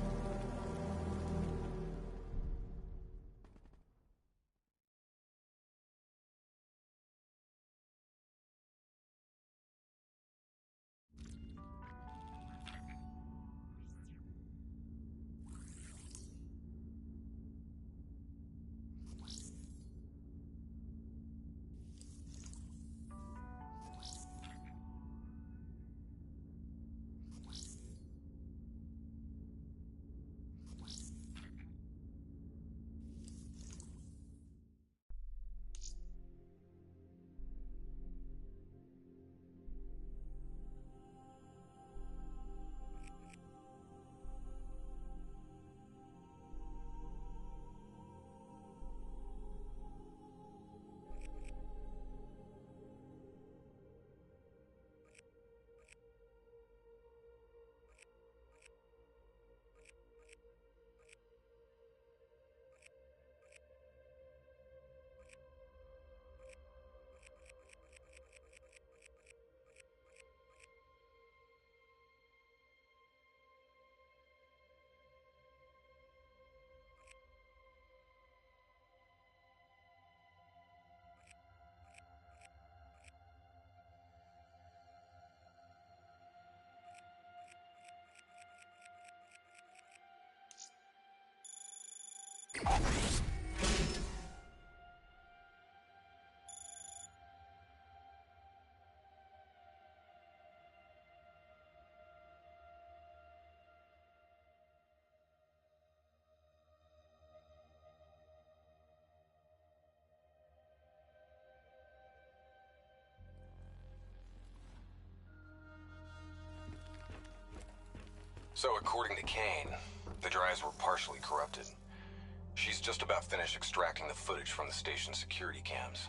So according to Kane, the drives were partially corrupted. She's just about finished extracting the footage from the station's security cams.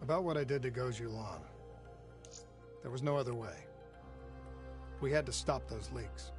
About what I did to Gozhulan. There was no other way. We had to stop those leaks.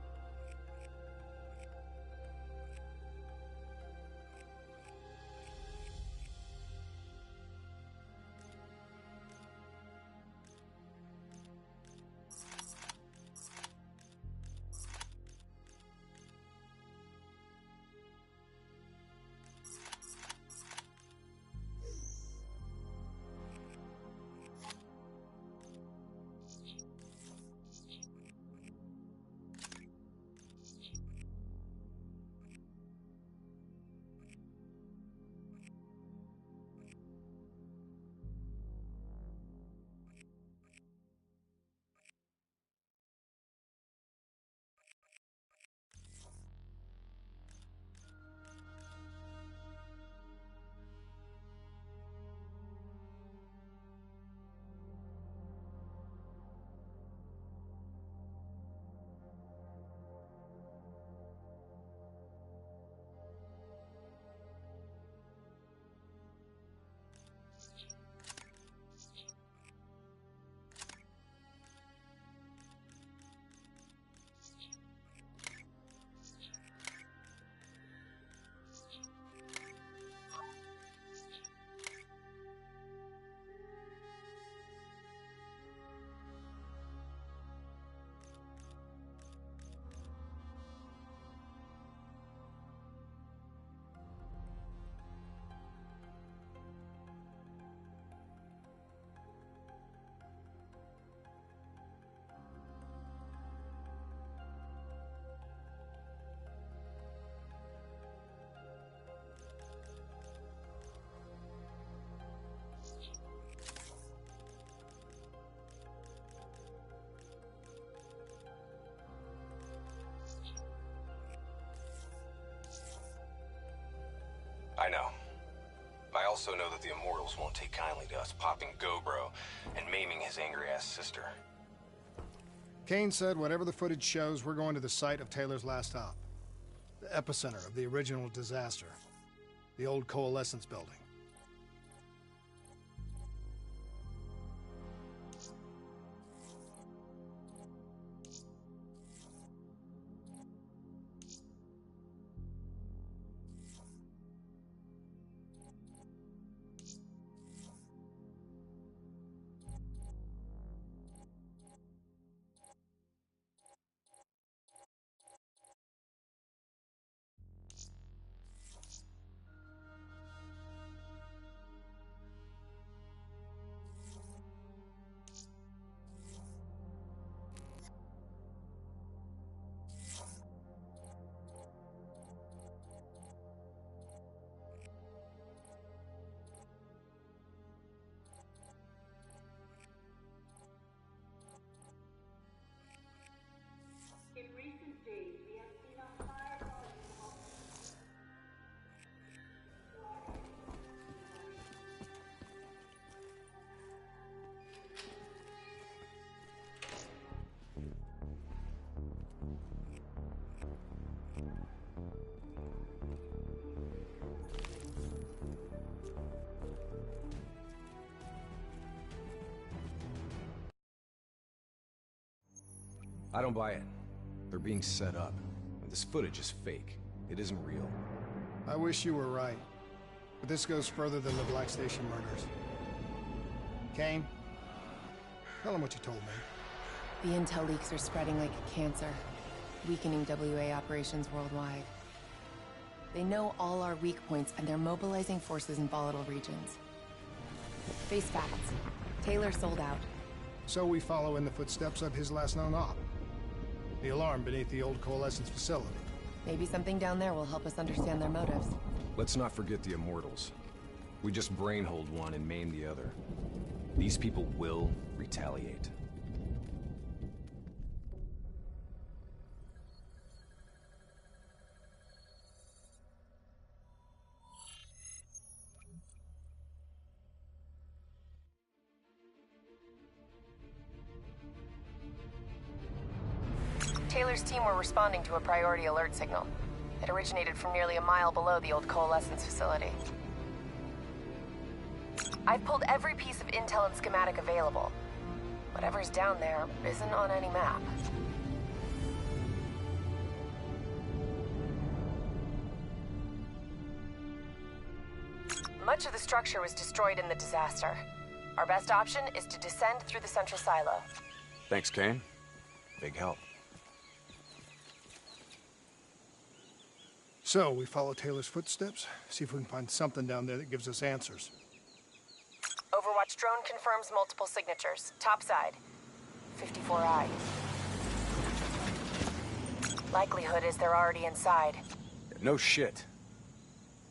I know. I also know that the Immortals won't take kindly to us popping Gobro and maiming his angry-ass sister. Kane said whatever the footage shows, we're going to the site of Taylor's last stop. The epicenter of the original disaster. The old Coalescence building. In recent days, we have seen a high volume of I don't buy it. They're being set up. This footage is fake. It isn't real. I wish you were right. But this goes further than the Black Station murders. Kane, tell him what you told me. The intel leaks are spreading like a cancer, weakening WA operations worldwide. They know all our weak points, and they're mobilizing forces in volatile regions. Face facts. Taylor sold out. So we follow in the footsteps of his last known op. The alarm beneath the old Coalescence facility. Maybe something down there will help us understand their motives. Let's not forget the Immortals. We just brainhold one and maim the other. These people will retaliate. Taylor's team were responding to a priority alert signal. It originated from nearly a mile below the old Coalescence facility. I've pulled every piece of intel and schematic available. Whatever's down there isn't on any map. Much of the structure was destroyed in the disaster. Our best option is to descend through the central silo. Thanks, Kane. Big help. So, we follow Taylor's footsteps, see if we can find something down there that gives us answers. Overwatch drone confirms multiple signatures. Topside. 54I. Likelihood is they're already inside. No shit.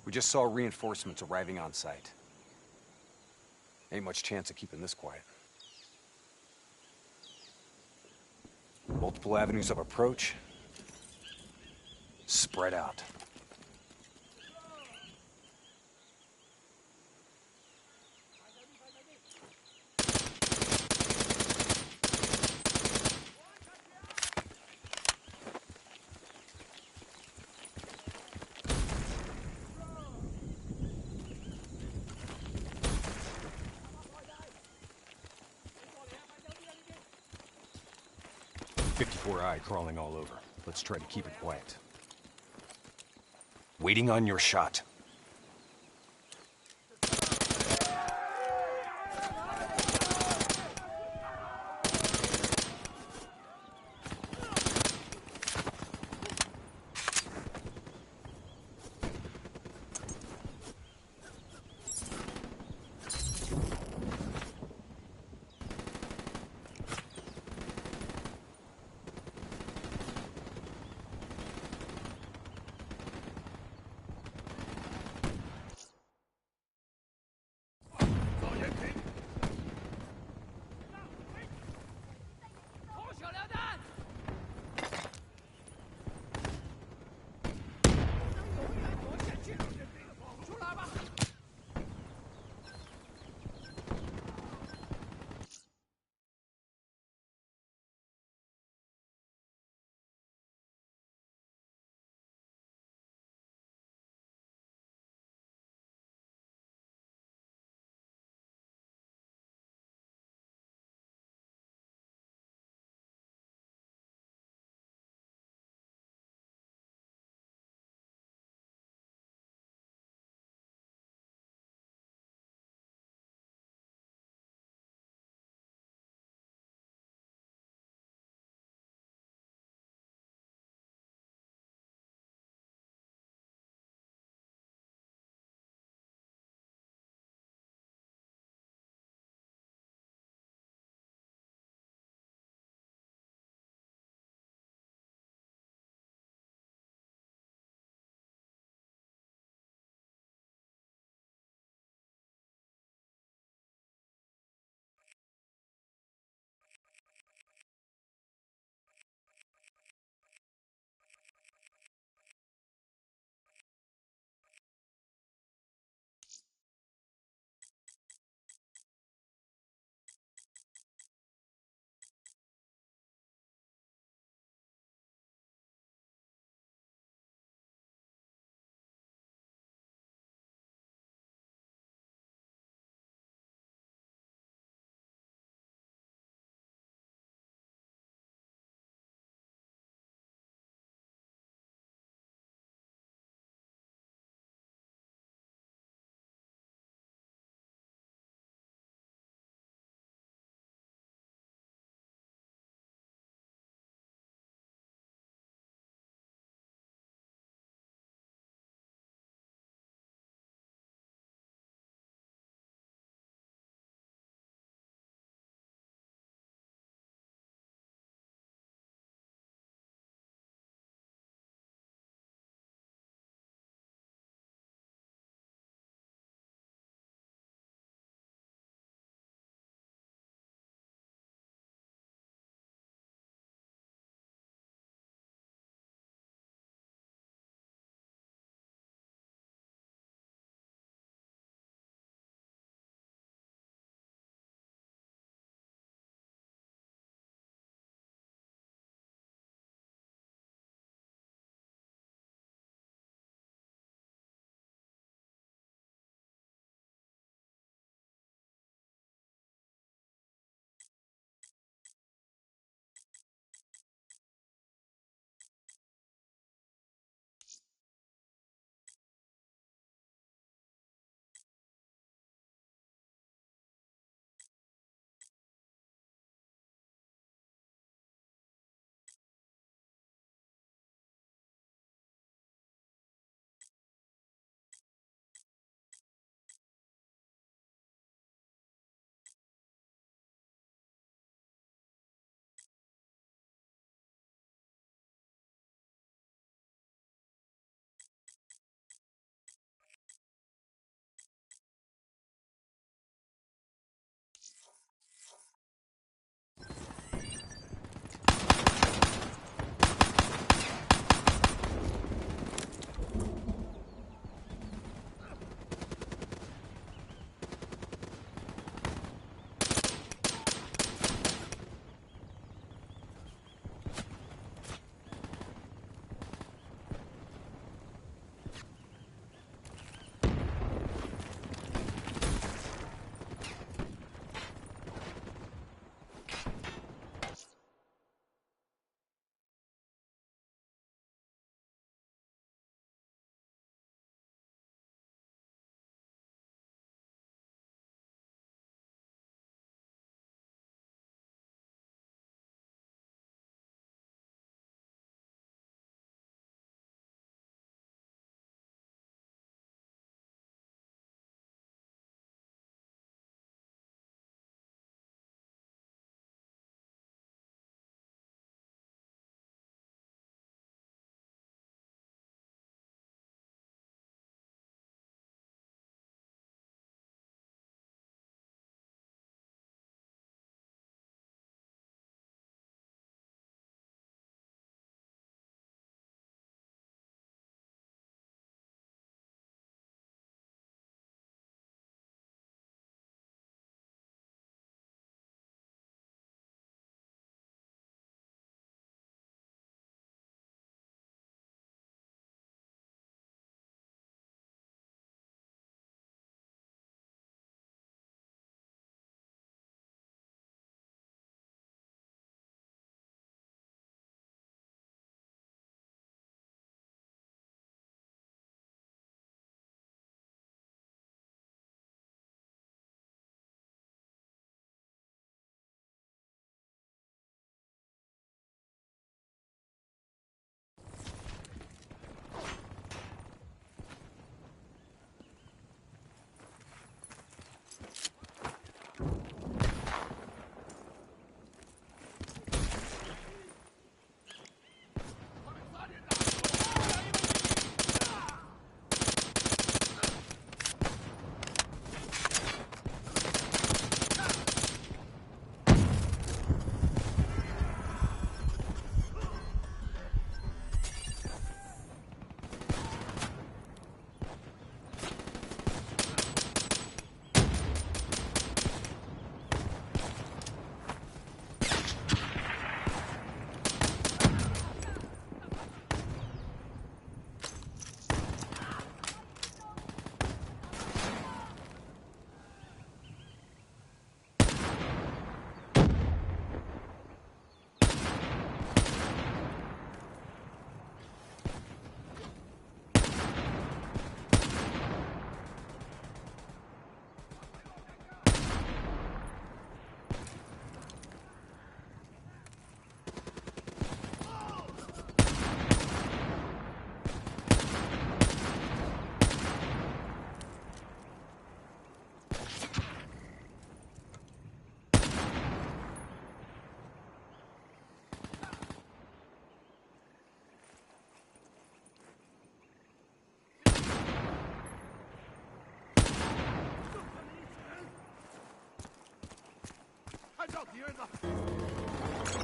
We just saw reinforcements arriving on site. Ain't much chance of keeping this quiet. Multiple avenues of approach. Spread out. I crawling all over. Let's try to keep it quiet. Waiting on your shot.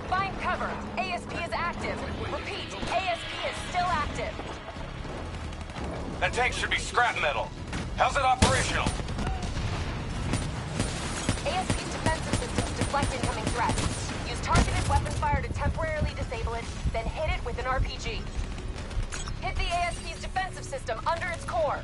Find cover. ASP is active. Repeat, ASP is still active. That tank should be scrap metal. How's it operational? ASP's defensive systems deflect incoming threats. Use targeted weapons fire to temporarily disable it, then hit it with an RPG. Hit the ASP's defensive system under its core.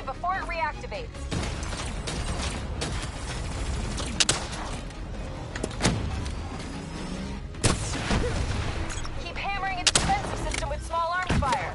Before it reactivates. Keep hammering its defensive system with small arms fire.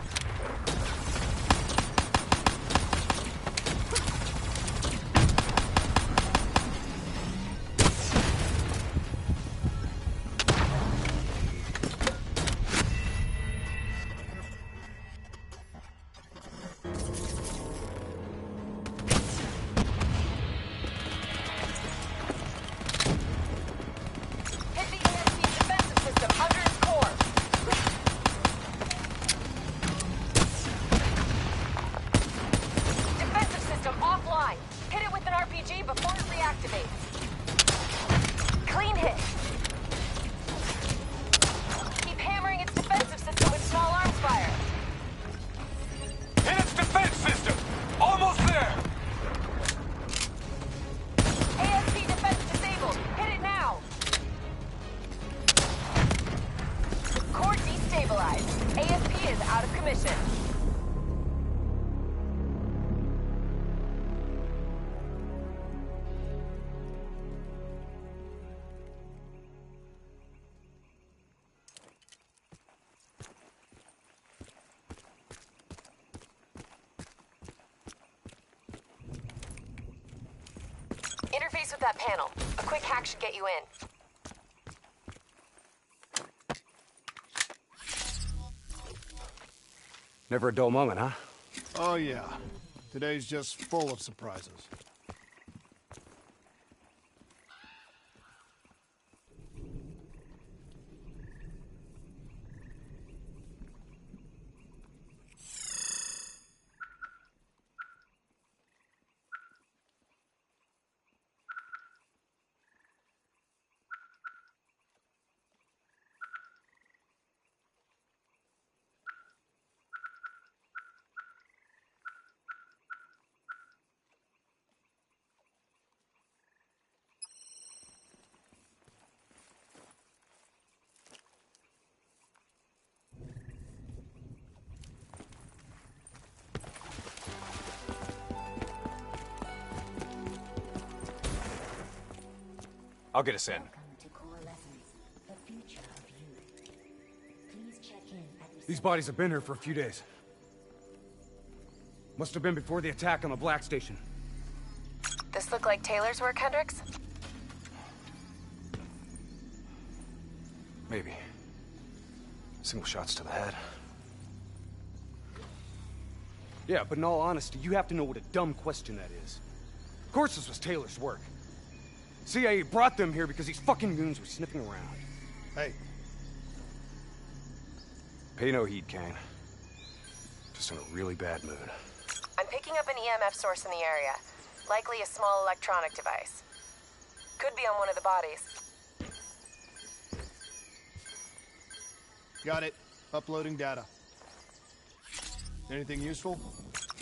Before it reactivates. Clean hit. Keep hammering its defensive system with small arms fire. Hit its defense system! Almost there! ASP defense disabled. Hit it now. Core destabilized. ASP is out of commission. Interface with that panel. A quick hack should get you in. Never a dull moment, huh? Oh yeah. Today's just full of surprises. I'll get us in. These bodies have been here for a few days. Must have been before the attack on the Black Station. This look like Taylor's work, Hendricks? Maybe. Single shots to the head. Yeah, but in all honesty, you have to know what a dumb question that is. Of course this was Taylor's work. CIA brought them here because these fucking goons were sniffing around. Hey. Pay no heed, Kane. Just in a really bad mood. I'm picking up an EMF source in the area. Likely a small electronic device. Could be on one of the bodies. Got it. Uploading data. Anything useful?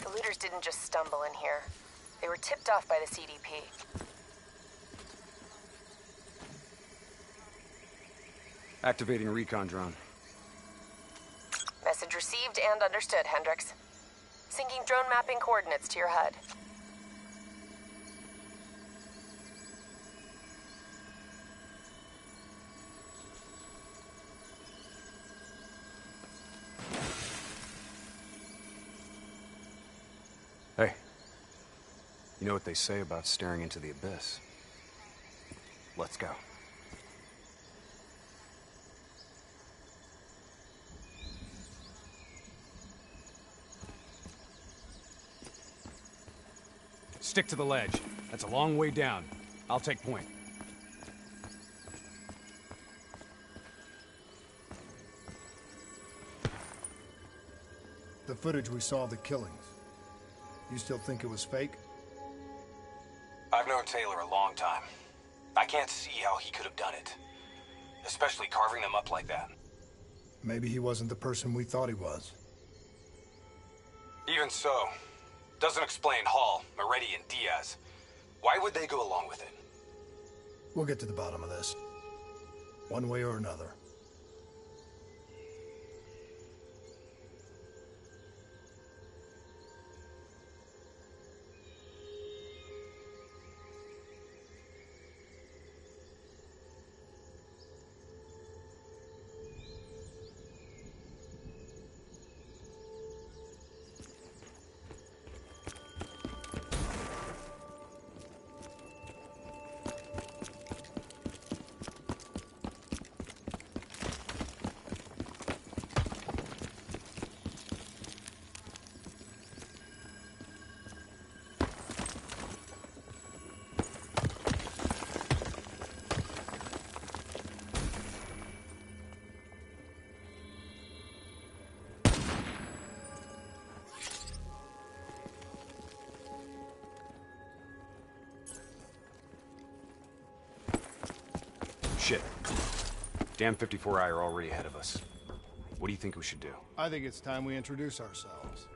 The looters didn't just stumble in here. They were tipped off by the CDP. Activating recon drone. Message received and understood, Hendricks. Syncing drone mapping coordinates to your HUD. Hey. You know what they say about staring into the abyss? Let's go. Stick to the ledge. That's a long way down. I'll take point. The footage we saw of the killings. You still think it was fake? I've known Taylor a long time. I can't see how he could have done it. Especially carving them up like that. Maybe he wasn't the person we thought he was. Even so, doesn't explain Hall, Moretti, and Diaz. Why would they go along with it? We'll get to the bottom of this. One way or another. Shit. Damn 54i are already ahead of us. What do you think we should do? I think it's time we introduce ourselves.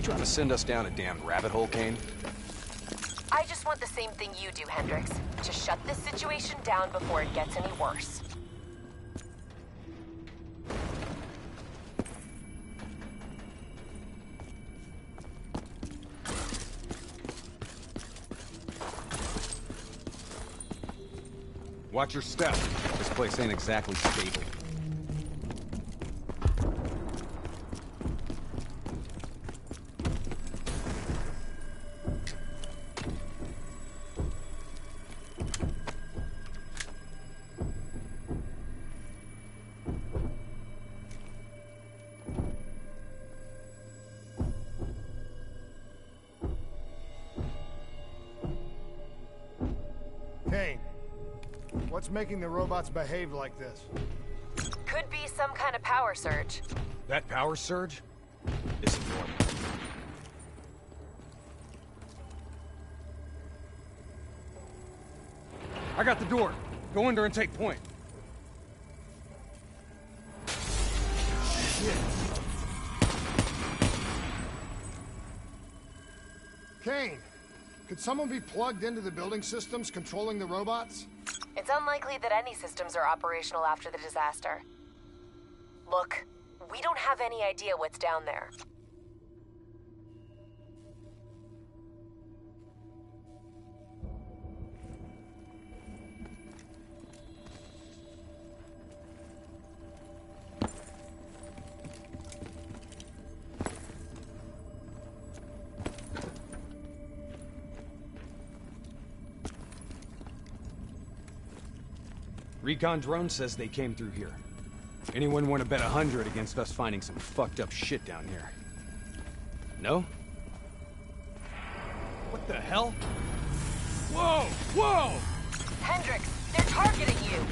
trying to send us down a damn rabbit hole, Kane? I just want the same thing you do, Hendricks. To shut this situation down before it gets any worse. Watch your step. This place ain't exactly stable. Kane, what's making the robots behave like this? Could be some kind of power surge. That power surge isn't normal. I got the door. Go in there and take point. Kane, could someone be plugged into the building systems controlling the robots? It's unlikely that any systems are operational after the disaster. Look, we don't have any idea what's down there. Recon drone says they came through here. Anyone want to bet 100 against us finding some fucked up shit down here? No? What the hell? Whoa! Whoa! Hendricks, they're targeting you!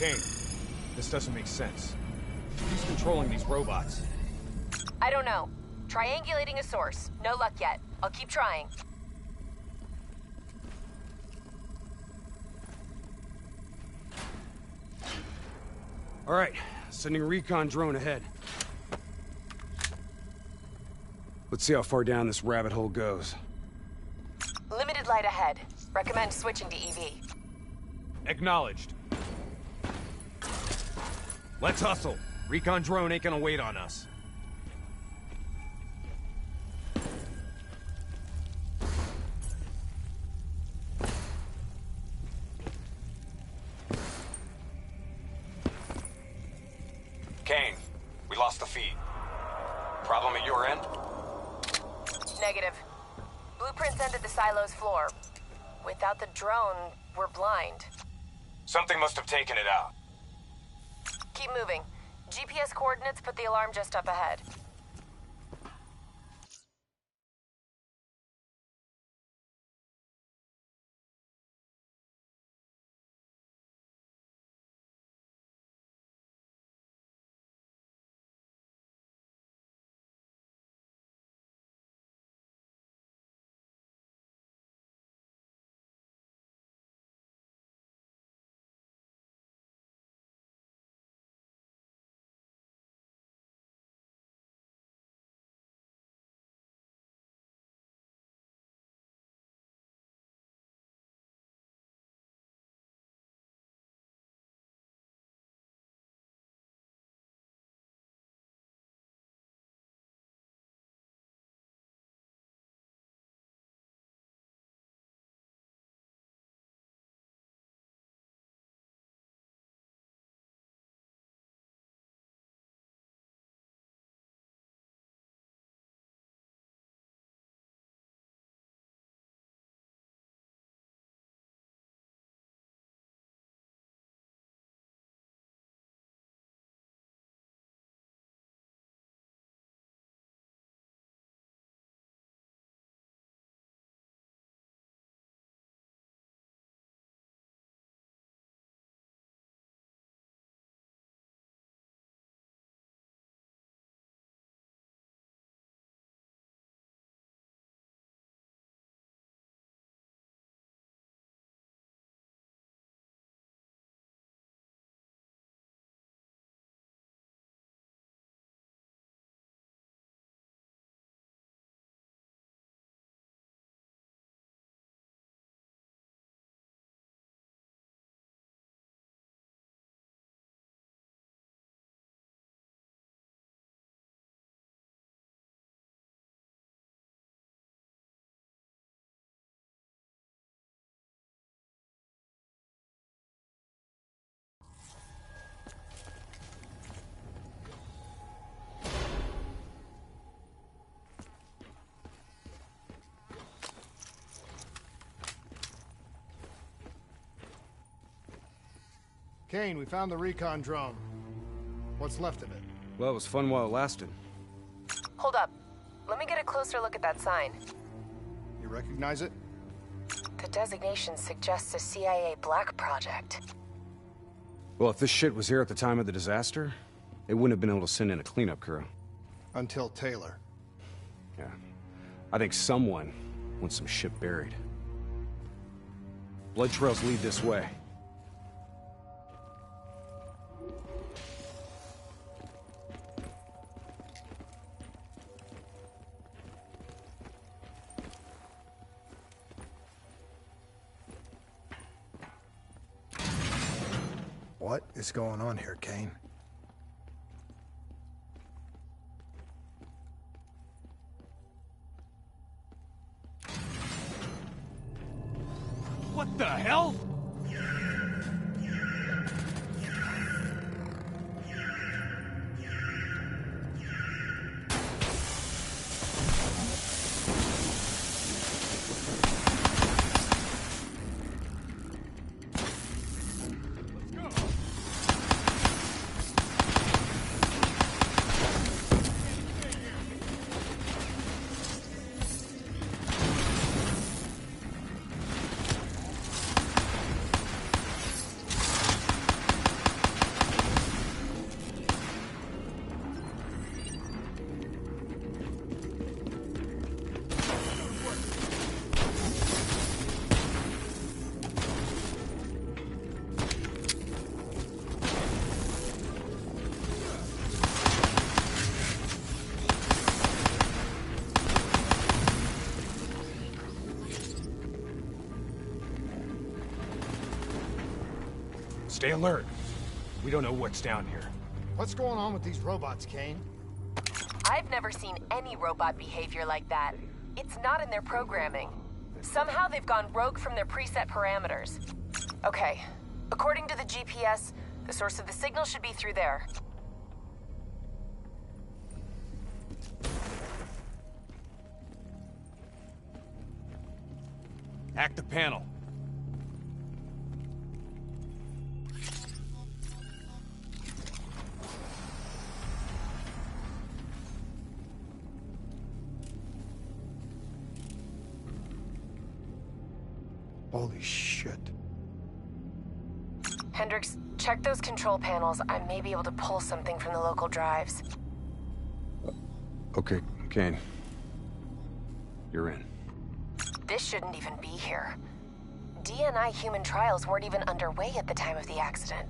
Kane, this doesn't make sense. Who's controlling these robots? I don't know. Triangulating a source. No luck yet. I'll keep trying. All right, sending recon drone ahead. Let's see how far down this rabbit hole goes. Limited light ahead. Recommend switching to EV. Acknowledged. Let's hustle. Recon drone ain't gonna wait on us. Kane, we lost the feed. Problem at your end? Negative. Blueprints end at the silo's floor. Without the drone, we're blind. Something must have taken it out. Keep moving. GPS coordinates put the alarm just up ahead. Kane, we found the recon drone. What's left of it? Well, it was fun while it lasted. Hold up. Let me get a closer look at that sign. You recognize it? The designation suggests a CIA black project. Well, if this shit was here at the time of the disaster, they wouldn't have been able to send in a cleanup crew. Until Taylor. Yeah. I think someone wants some shit buried. Blood trails lead this way. What is going on here, Kane? What the hell? Stay alert. We don't know what's down here. What's going on with these robots, Kane? I've never seen any robot behavior like that. It's not in their programming. Somehow they've gone rogue from their preset parameters. Okay, according to the GPS, the source of the signal should be through there. Hack the panel. Holy shit. Hendricks, check those control panels. I may be able to pull something from the local drives. Okay, Kane. You're in. This shouldn't even be here. DNI human trials weren't even underway at the time of the accident.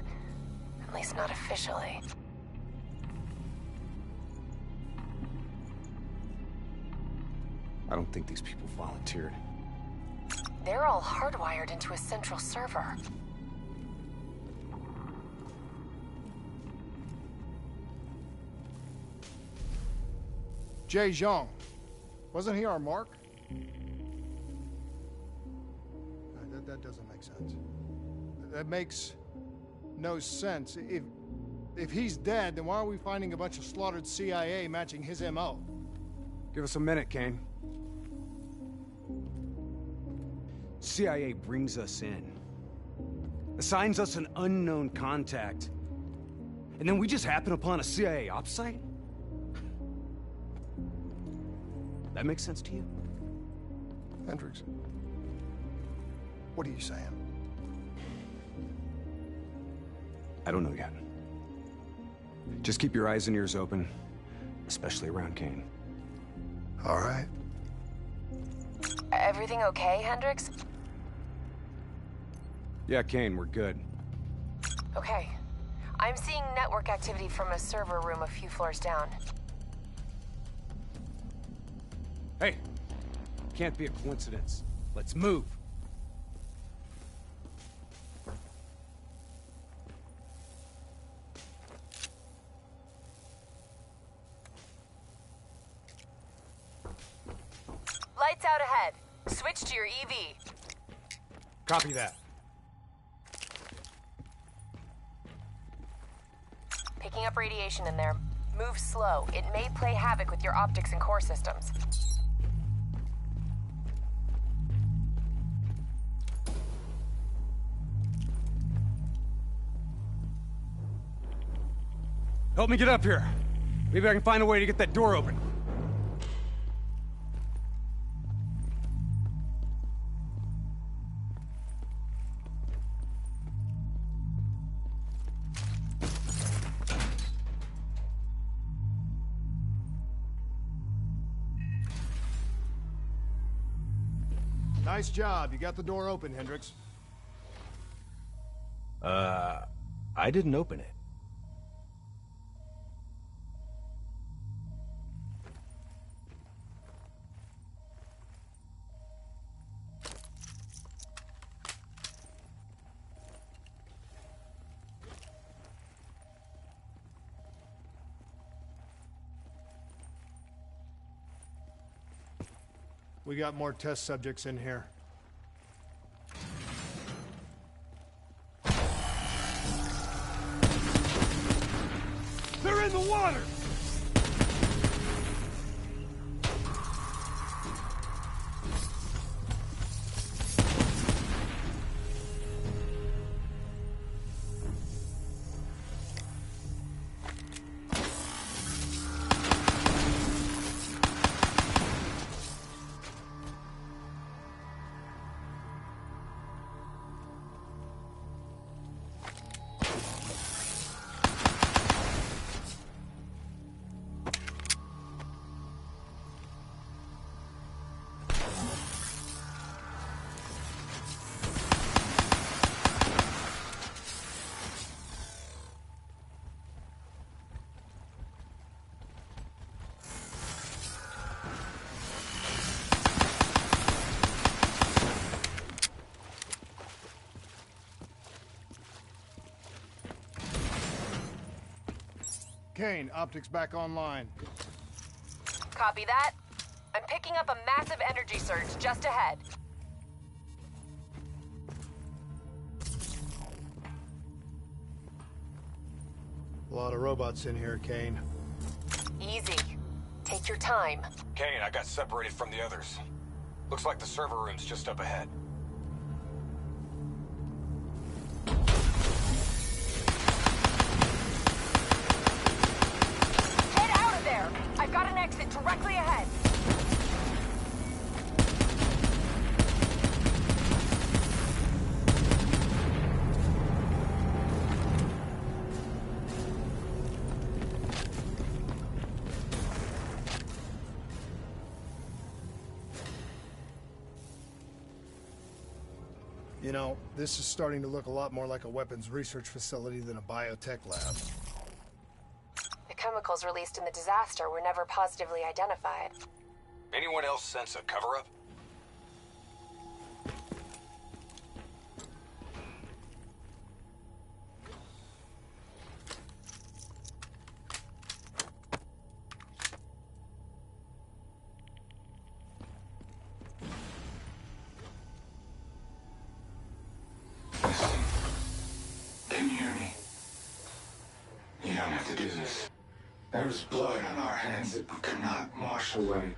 At least not officially. I don't think these people volunteered. They're all hardwired into a central server. Jay Zhang. Wasn't he our mark? That doesn't make sense. That makes no sense. If he's dead, then why are we finding a bunch of slaughtered CIA matching his MO? Give us a minute, Kane. CIA brings us in, assigns us an unknown contact, and then we just happen upon a CIA ops site? That makes sense to you? Hendricks, what are you saying? I don't know yet. Just keep your eyes and ears open, especially around Kane. All right. Everything okay, Hendricks? Yeah, Kane, we're good. Okay. I'm seeing network activity from a server room a few floors down. Hey, can't be a coincidence. Let's move. Lights out ahead. Switch to your EV. Copy that. Picking up radiation in there. Move slow. It may play havoc with your optics and core systems. Help me get up here. Maybe I can find a way to get that door open. Nice job. You got the door open, Hendricks. I didn't open it. We got more test subjects in here. They're in the water! Kane, optics back online. Copy that. I'm picking up a massive energy surge just ahead. A lot of robots in here, Kane. Easy. Take your time. Kane, I got separated from the others. Looks like the server room's just up ahead. Head out of there! I've got an exit directly ahead. You know, this is starting to look a lot more like a weapons research facility than a biotech lab. The chemicals released in the disaster were never positively identified. Anyone else sense a cover-up? Can you hear me? You don't have to do this. There was blood on our hands that we could not wash away.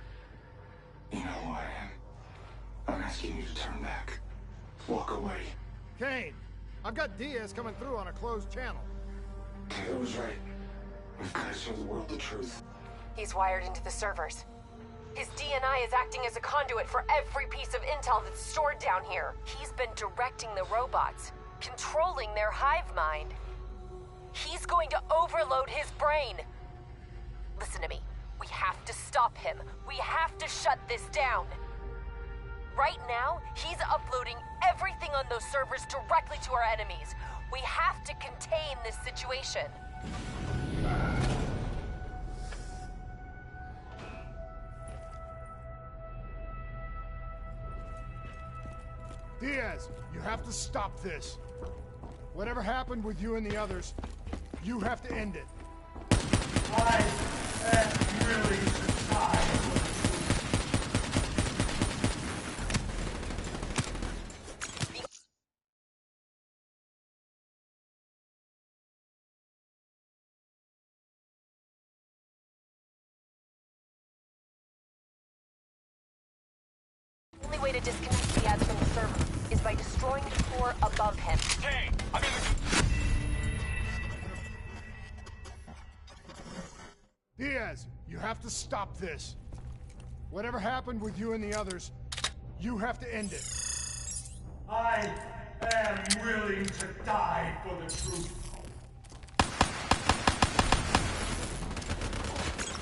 You know who I am. I'm asking you to turn back. Walk away. Kane, I've got Diaz coming through on a closed channel. Taylor was right. We've got to show the world the truth. He's wired into the servers. His DNI is acting as a conduit for every piece of intel that's stored down here. He's been directing the robots, controlling their hive mind. He's going to overload his brain. Listen to me. We have to stop him. We have to shut this down. Right now, he's uploading everything on those servers directly to our enemies. We have to contain this situation. Diaz, you have to stop this. Whatever happened with you and the others, you have to end it. I am really surprised. The only way to disconnect the ads from the server is by destroying the core above him. Kane, I'm in the... Diaz, you have to stop this. Whatever happened with you and the others, you have to end it. I am willing to die for the truth.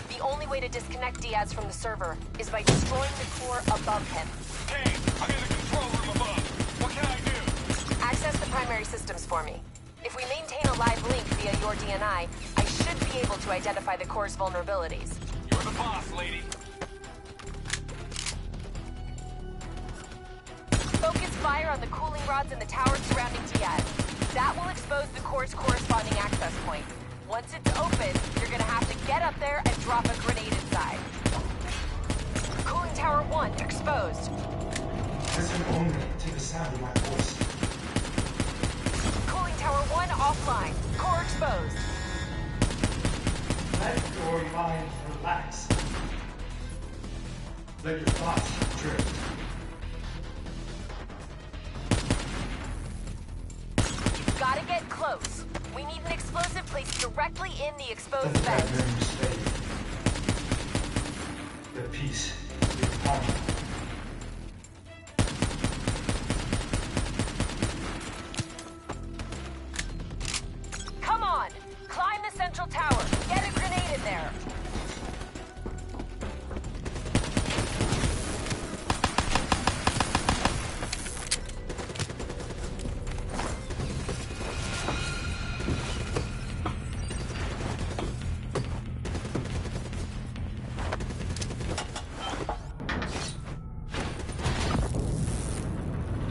The only way to disconnect Diaz from the server is by destroying the core above him. Kane, I'm in the control room above. What can I do? Access the primary systems for me. If we maintain a live link via your DNI, I should be able to identify the core's vulnerabilities. You're the boss, lady. Focus fire on the cooling rods in the tower surrounding Diaz. That will expose the core's corresponding access point. Once it's open, you're gonna have to get up there and drop a grenade inside. Cooling tower 1 exposed. Listen only to the sound of my voice. Cooling tower 1 offline. Core exposed. Let your mind relax. Let your thoughts drift. You've gotta get close. We need an explosive placed directly in the exposed Let vent. that memories fade. The peace is upon you. Come on! Climb the central tower. Get a grenade in there.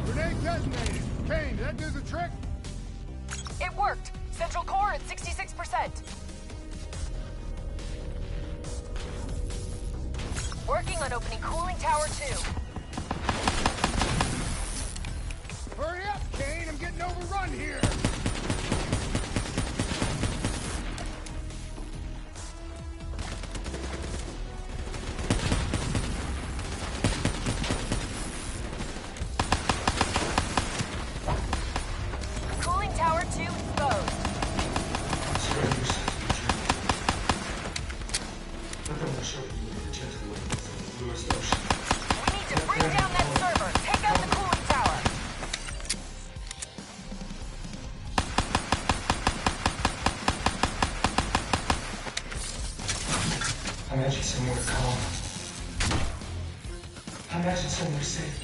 Grenade detonated. Kane, did that do the trick? It worked. Central core at 66%. Working on opening cooling tower 2. Hurry up, Kane! I'm getting overrun here! Cooling tower 2 exposed. Surrender yourself to the truth. Let them show you the gentle winds of the bluest ocean. We need to bring down that server. Take out the cooling tower. I imagine somewhere calm. I imagine somewhere safe.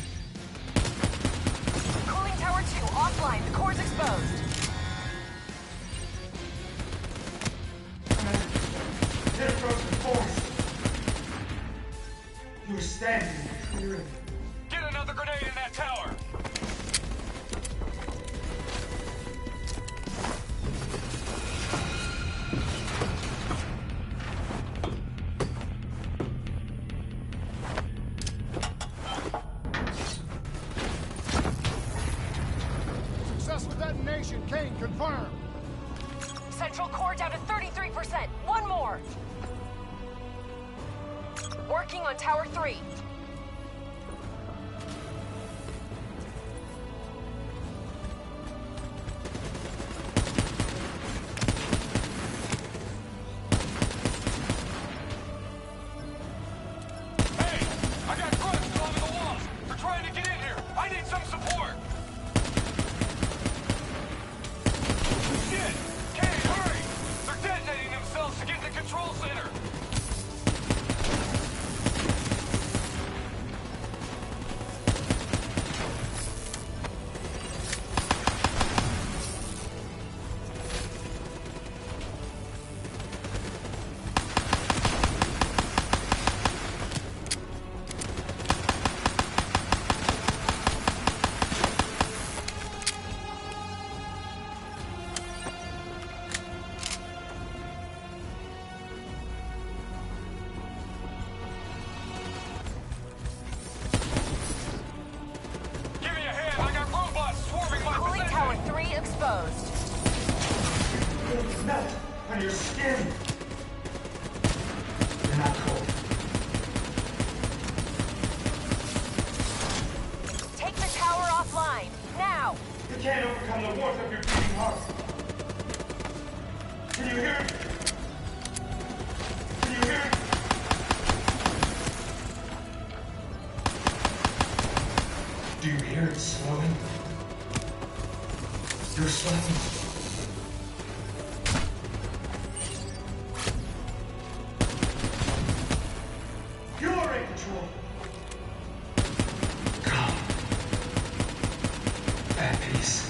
Cooling tower 2 offline. The core's exposed. Hit a frozen forest. You were standing in a clearing. Get another grenade in that tower. Successful detonation. Kane, confirmed. Central core down to 33%. One more. Working on tower 3. Hey, I got grunts climbing the walls. They're trying to get in here. I need some support. Shit! Kane, hurry! They're detonating themselves to get in the control center. Give me a hand. I got robots swarming my Cooling position. tower 3 exposed. It's melt on your skin. You're not cold. Take the tower offline. Now. You can't overcome the warmth of your beating heart. Can you hear me? Can you Do you hear it slowing? They're slowing. You're in control. Calm. At peace.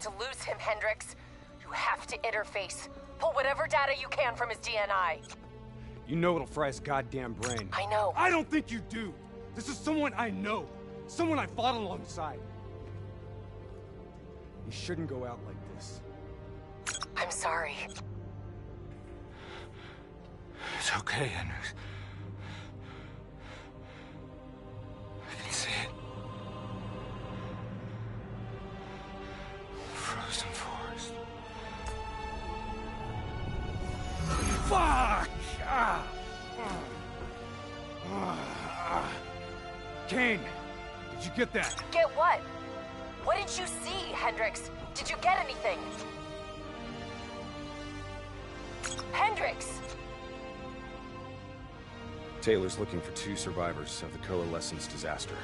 To lose him, Hendricks. You have to interface. Pull whatever data you can from his DNI. You know it'll fry his goddamn brain. I know. I don't think you do. This is someone I know. Someone I fought alongside. You shouldn't go out like this. I'm sorry. It's okay, Hendricks. I can see it. Frozen forest. Fuck! Kane, did you get that? Get what? What did you see, Hendricks? Did you get anything? Hendricks! Taylor's looking for 2 survivors of the Coalescence disaster.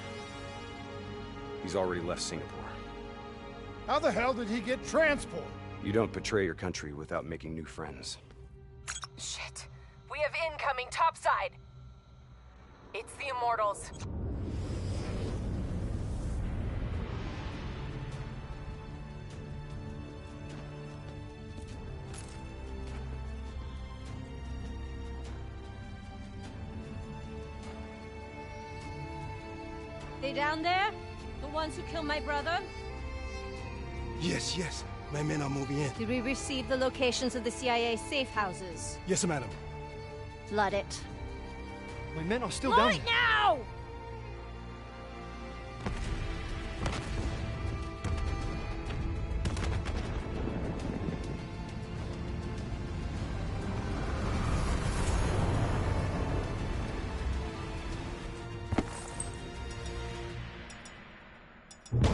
He's already left Singapore. How the hell did he get transport? You don't betray your country without making new friends. Shit. We have incoming topside. It's the Immortals. They down there? The ones who killed my brother? Yes, yes. My men are moving in. Did we receive the locations of the CIA safe houses? Yes, madam. Flood it. My men are still down Right now!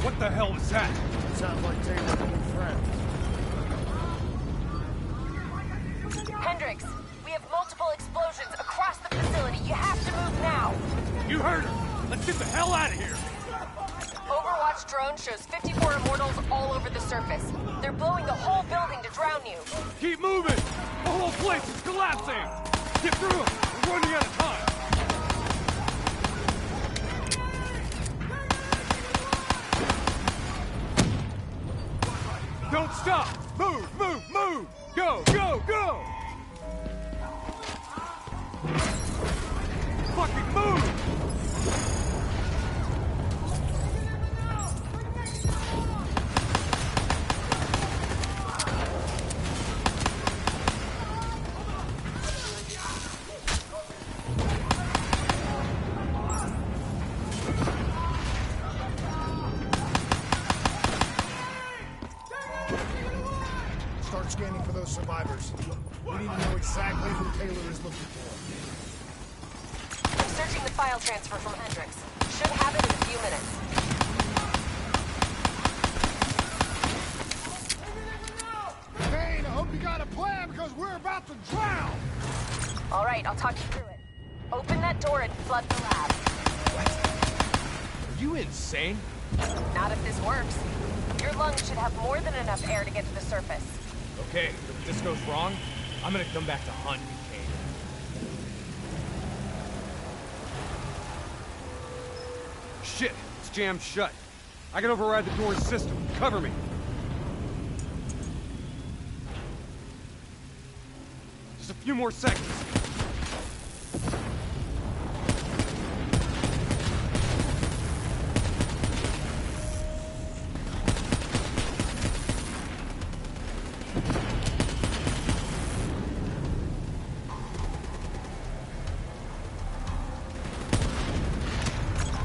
What the hell was that? Sounds like Taylor's new friend. Hendricks, we have multiple explosions across the facility. You have to move now. You heard her. Let's get the hell out of here. Overwatch drone shows 54 Immortals all over the surface. They're blowing the whole building to drown you. Keep moving. The whole place is collapsing. Get through them. We're running out of time. Don't stop! Move, move, move! Go, go, go! Fucking move! Start scanning for those survivors. We need to know exactly who Taylor is looking for. I'm searching the file transfer from Hendricks. Should have it in a few minutes. to drown! All right, I'll talk you through it. Open that door and flood the lab. Are you insane? Not if this works. Your lungs should have more than enough air to get to the surface. Okay, but if this goes wrong, I'm gonna come back to hunt you, Kane. Shit, it's jammed shut. I can override the door's system. Cover me. Just a few more seconds.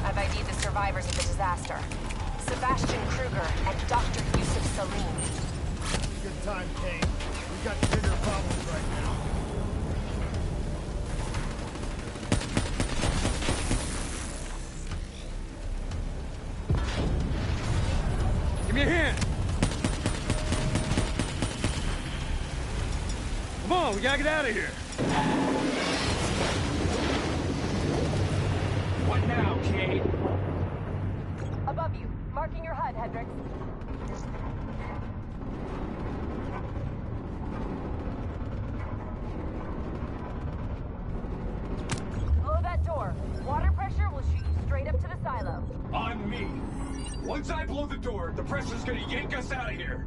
I've ID'd the survivors of the disaster. Sebastian Kruger and Dr. Yusuf Salim. Good time, Kane. We've got bigger problems right now. Give me a hand! Come on, we gotta get out of here! What now, Kate? Above you, marking your HUD, Hendricks. Blow that door. Water pressure will shoot you straight up to the silo. On me. Once I blow the door, the pressure's gonna yank us out of here.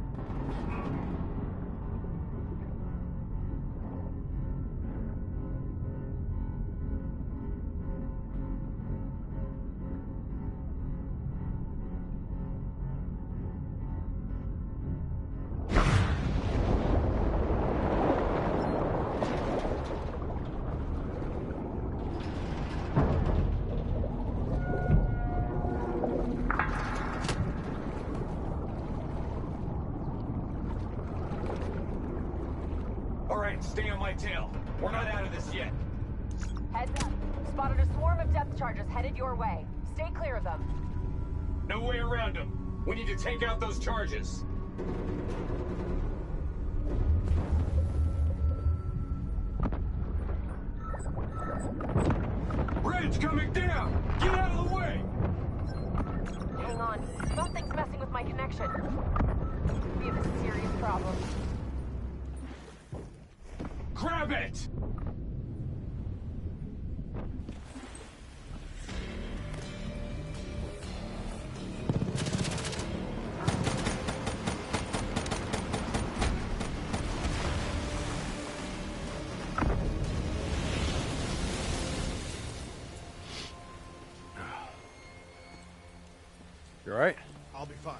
Stay on my tail. We're not out of this yet. Heads up. Spotted a swarm of depth charges headed your way. Stay clear of them. No way around them. We need to take out those charges. Bridge coming down! Get out of the way! Hang on. Something's messing with my connection. We have a serious problem. Grab it! You all right? I'll be fine.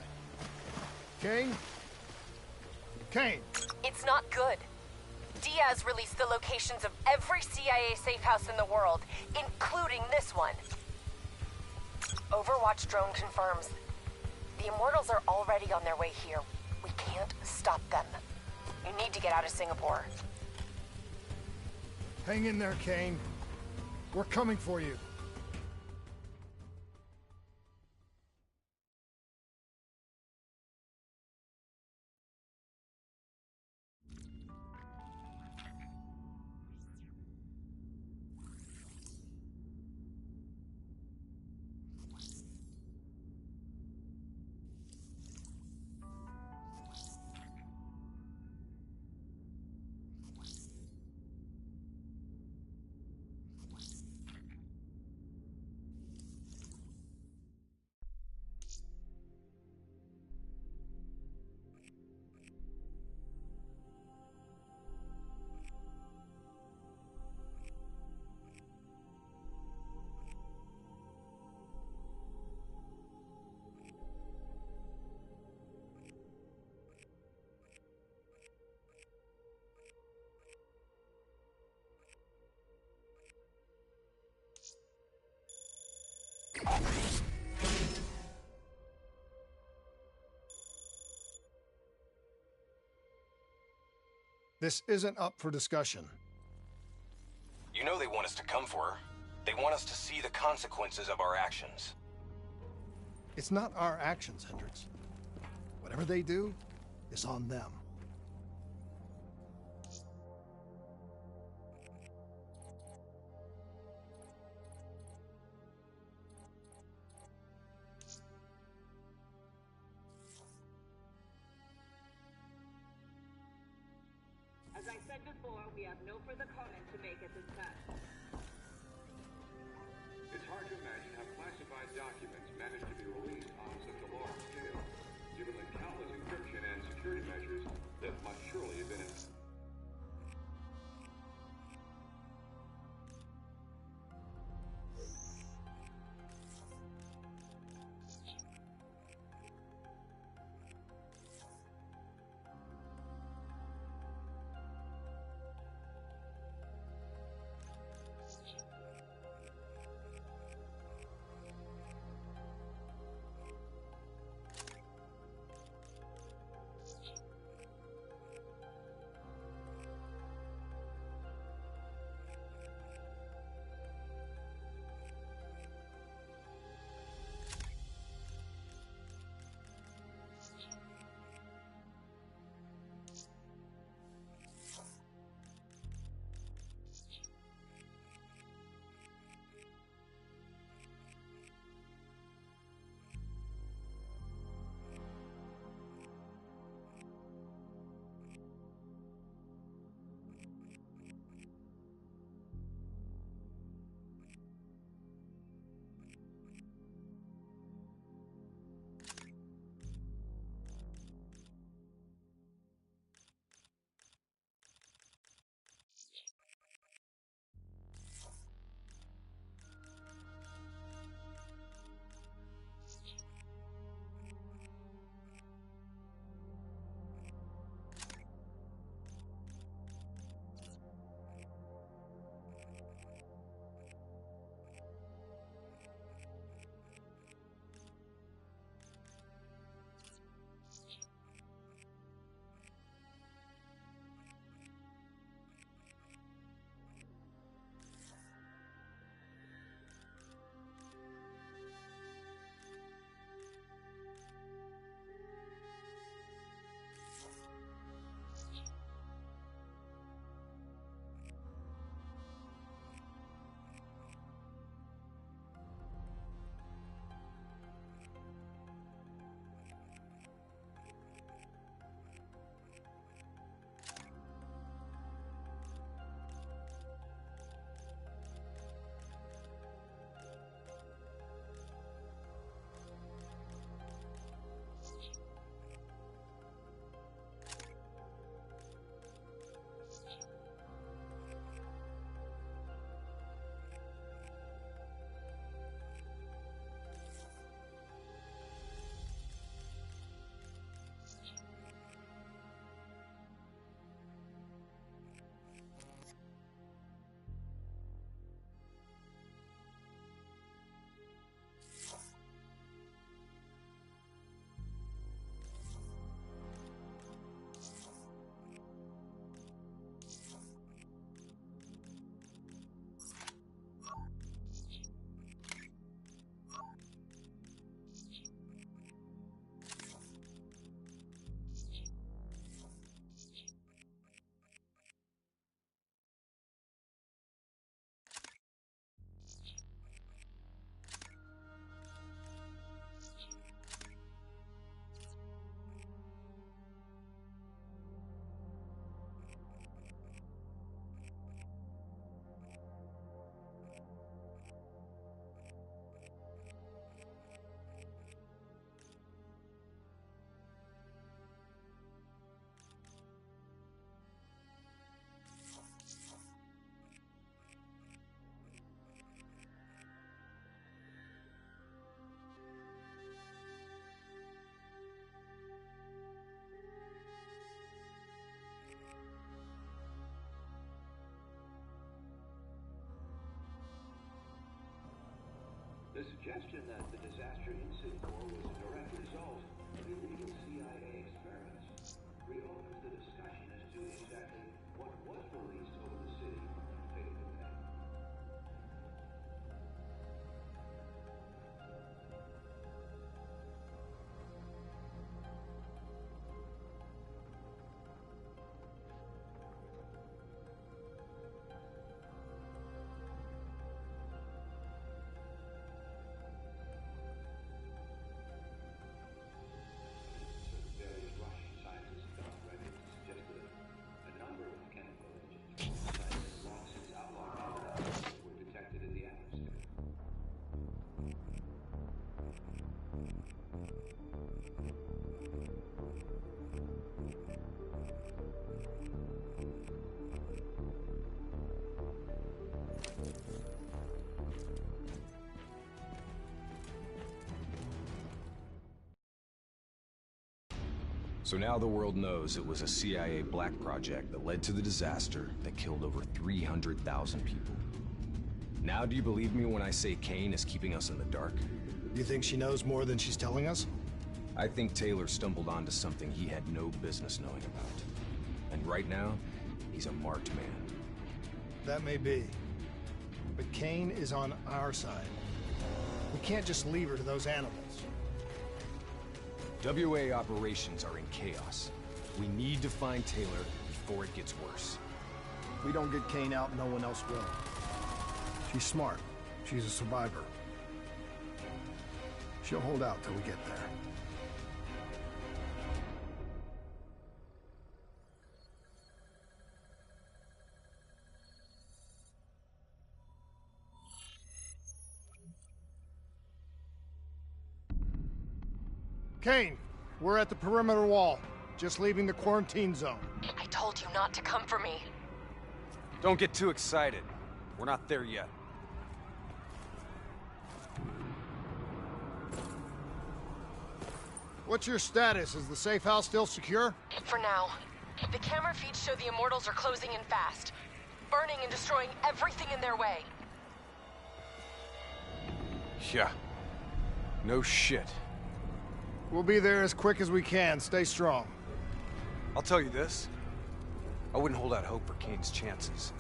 Kane? Kane! It's not good. Diaz released the locations of every CIA safe house in the world, including this one. Overwatch drone confirms. The Immortals are already on their way here. We can't stop them. You need to get out of Singapore. Hang in there, Kane. We're coming for you. This isn't up for discussion. You know they want us to come for her. They want us to see the consequences of our actions. It's not our actions, Hendricks. Whatever they do is on them. said before, we have no further comment to make at this time. It's hard to imagine how classified documents managed to be released on such a large scale, given the countless encryption and security measures that must surely have been in. The suggestion that the disaster in Singapore was a direct result of illegal CIA experiments reopens the discussion as to exactly what was released over the city on fatal day. So now the world knows it was a CIA black project that led to the disaster that killed over 300,000 people. Now do you believe me when I say Kane is keeping us in the dark? You think she knows more than she's telling us? I think Taylor stumbled onto something he had no business knowing about. And right now, he's a marked man. That may be. But Kane is on our side. We can't just leave her to those animals. WA operations are in chaos. We need to find Taylor before it gets worse. If we don't get Kane out, no one else will. She's smart. She's a survivor. She'll hold out till we get there. Kane, we're at the perimeter wall, just leaving the quarantine zone. I told you not to come for me. Don't get too excited. We're not there yet. What's your status? Is the safe house still secure? For now. The camera feeds show the Immortals are closing in fast, burning and destroying everything in their way. Yeah. No shit. We'll be there as quick as we can. Stay strong. I'll tell you this. I wouldn't hold out hope for Kane's chances.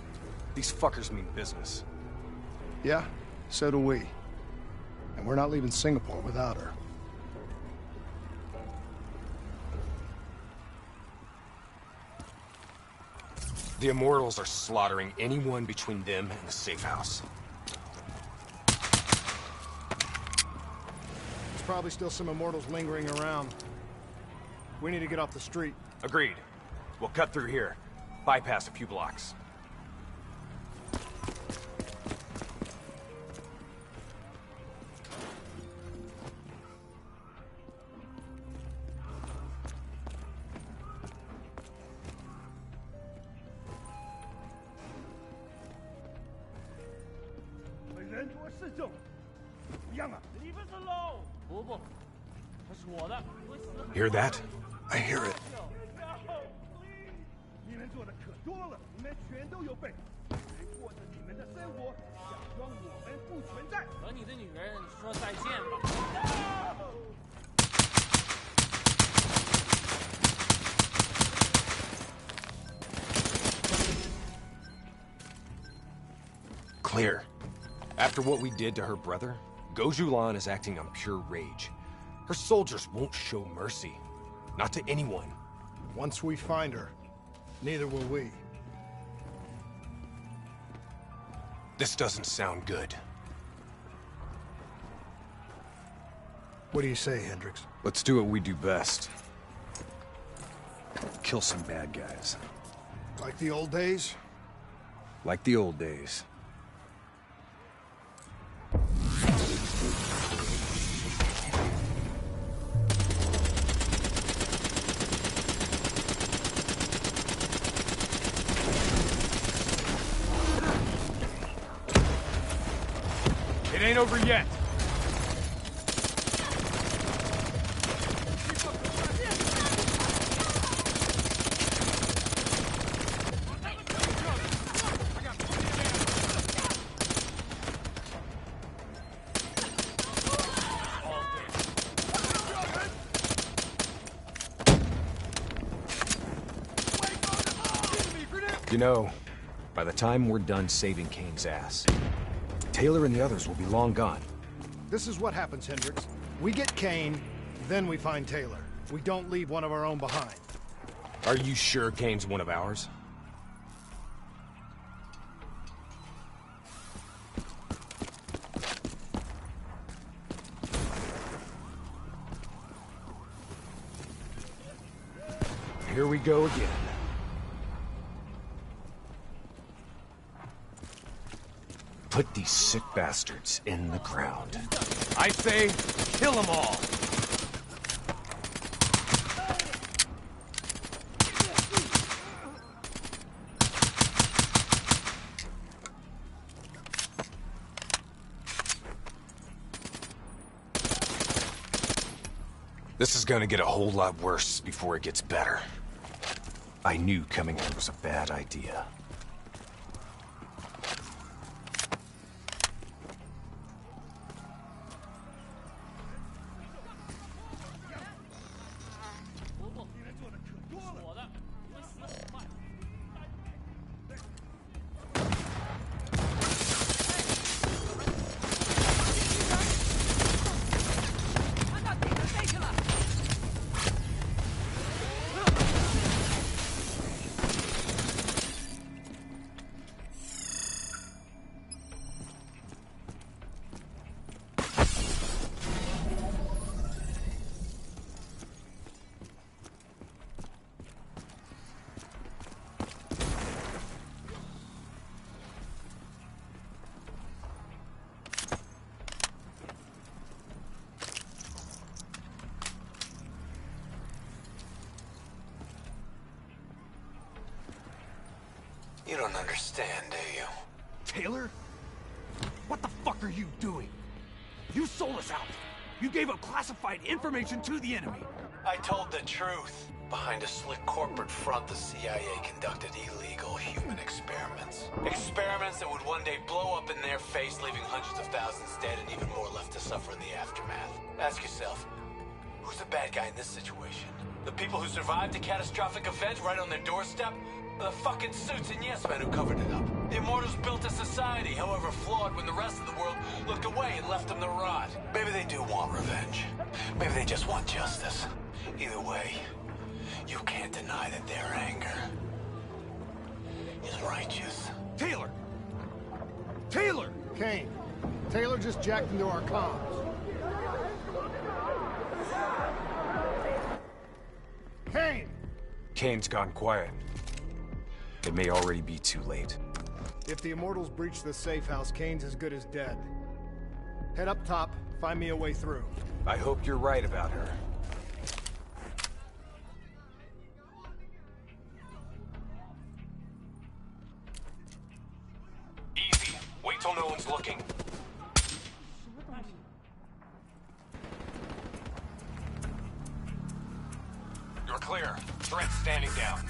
These fuckers mean business. Yeah, so do we. And we're not leaving Singapore without her. The Immortals are slaughtering anyone between them and the safe house. There's probably still some Immortals lingering around. We need to get off the street. Agreed. We'll cut through here. Bypass a few blocks. Hear that? I hear it. 你们做的可多了，你们全都有份。你们过着你们的生活，假装我们不存在。和你的女人说再见吧。Clear. After what we did to her brother, Gojulan is acting on pure rage. Her soldiers won't show mercy. Not to anyone. Once we find her, neither will we. This doesn't sound good. What do you say, Hendricks? Let's do what we do best. Kill some bad guys. Like the old days? Like the old days. It ain't over yet. You know, by the time we're done saving Kane's ass, Taylor and the others will be long gone. This is what happens, Hendricks. We get Kane, then we find Taylor. We don't leave one of our own behind. Are you sure Kane's one of ours? Here we go again. Put these sick bastards in the ground. I say, kill them all. This is gonna get a whole lot worse before it gets better. I knew coming here was a bad idea. You don't understand, do you? Taylor? What the fuck are you doing? You sold us out. You gave up classified information to the enemy. I told the truth. Behind a slick corporate front, the CIA conducted illegal human experiments. Experiments that would one day blow up in their face, leaving hundreds of thousands dead and even more left to suffer in the aftermath. Ask yourself, who's the bad guy in this situation? The people who survived a catastrophic event right on their doorstep? The fucking suits and yes men who covered it up. The Immortals built a society, however flawed, when the rest of the world looked away and left them to rot. Maybe they do want revenge. Maybe they just want justice. Either way, you can't deny that their anger is righteous. Taylor! Taylor! Kane, Taylor just jacked into our comms. Kane! Kane's gone quiet. It may already be too late. If the Immortals breach the safe house, Kane's as good as dead. Head up top, find me a way through. I hope you're right about her. Easy. Wait till no one's looking. You're clear. Threat standing down.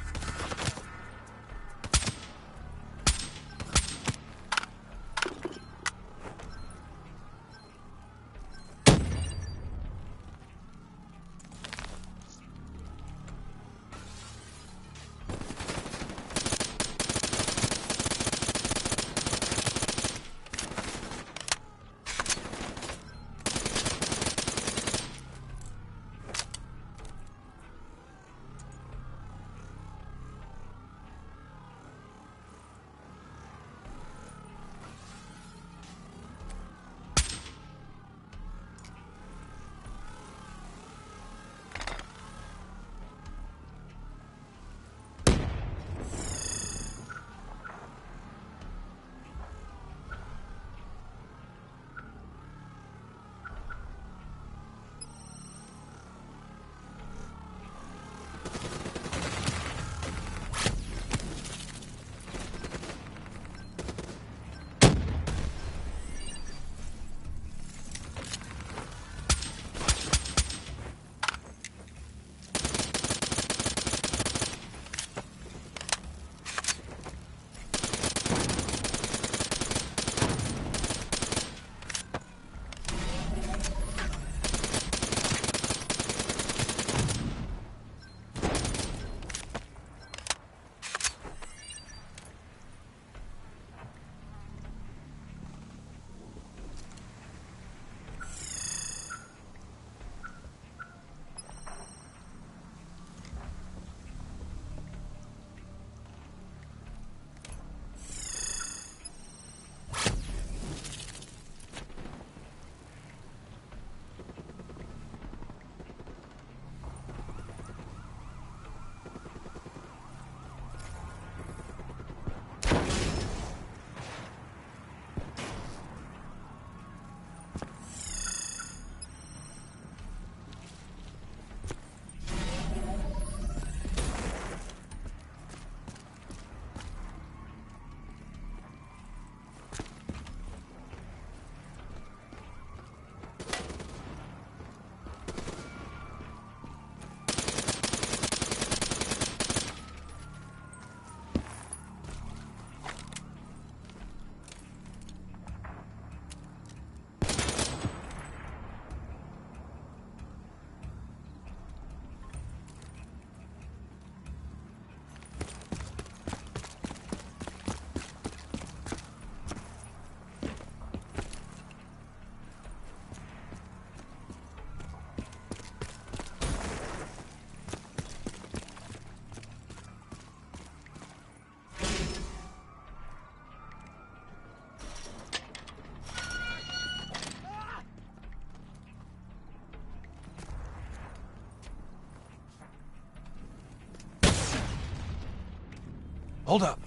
Hold up.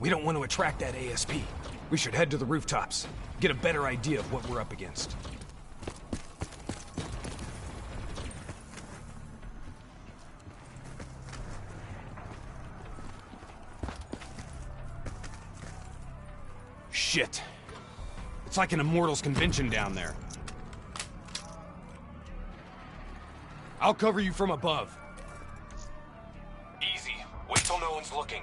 We don't want to attract that ASP. We should head to the rooftops. Get a better idea of what we're up against. Shit. It's like an Immortals convention down there. I'll cover you from above. Easy. Wait till no one's looking.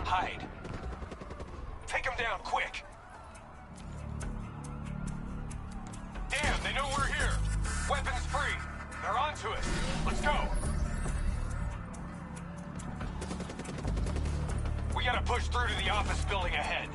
Hide. Take him down, quick! Damn, they know we're here! Weapons free! They're onto us! Let's go! We gotta push through to the office building ahead.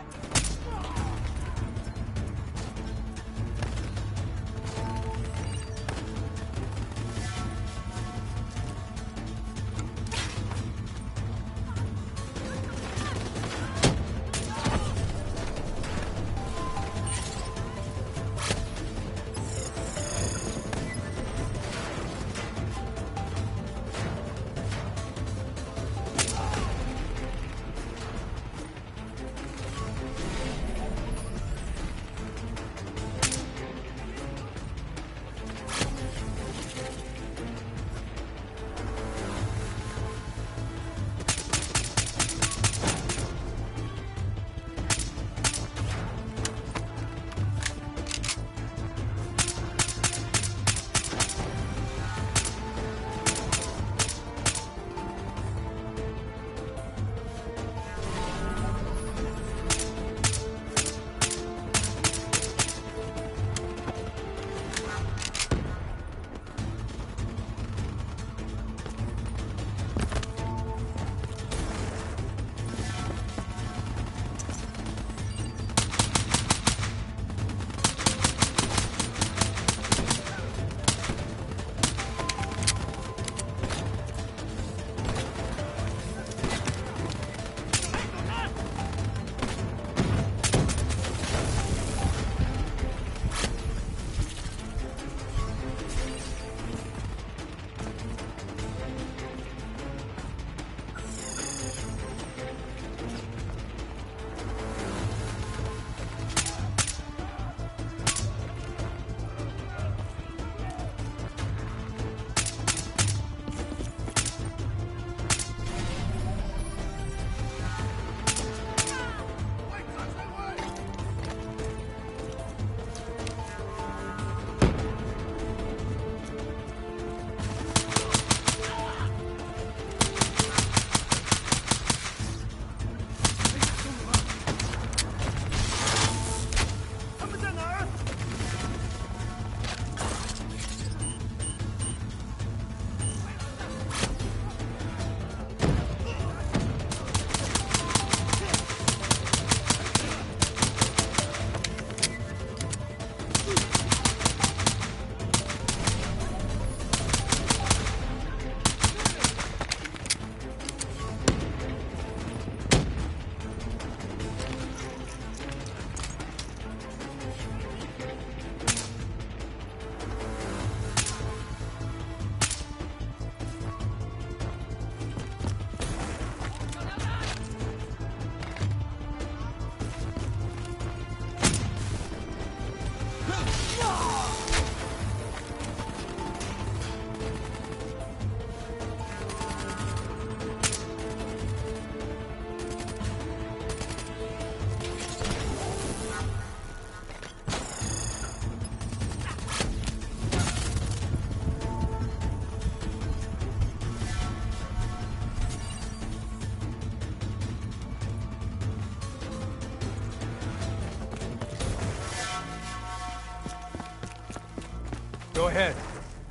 Go ahead.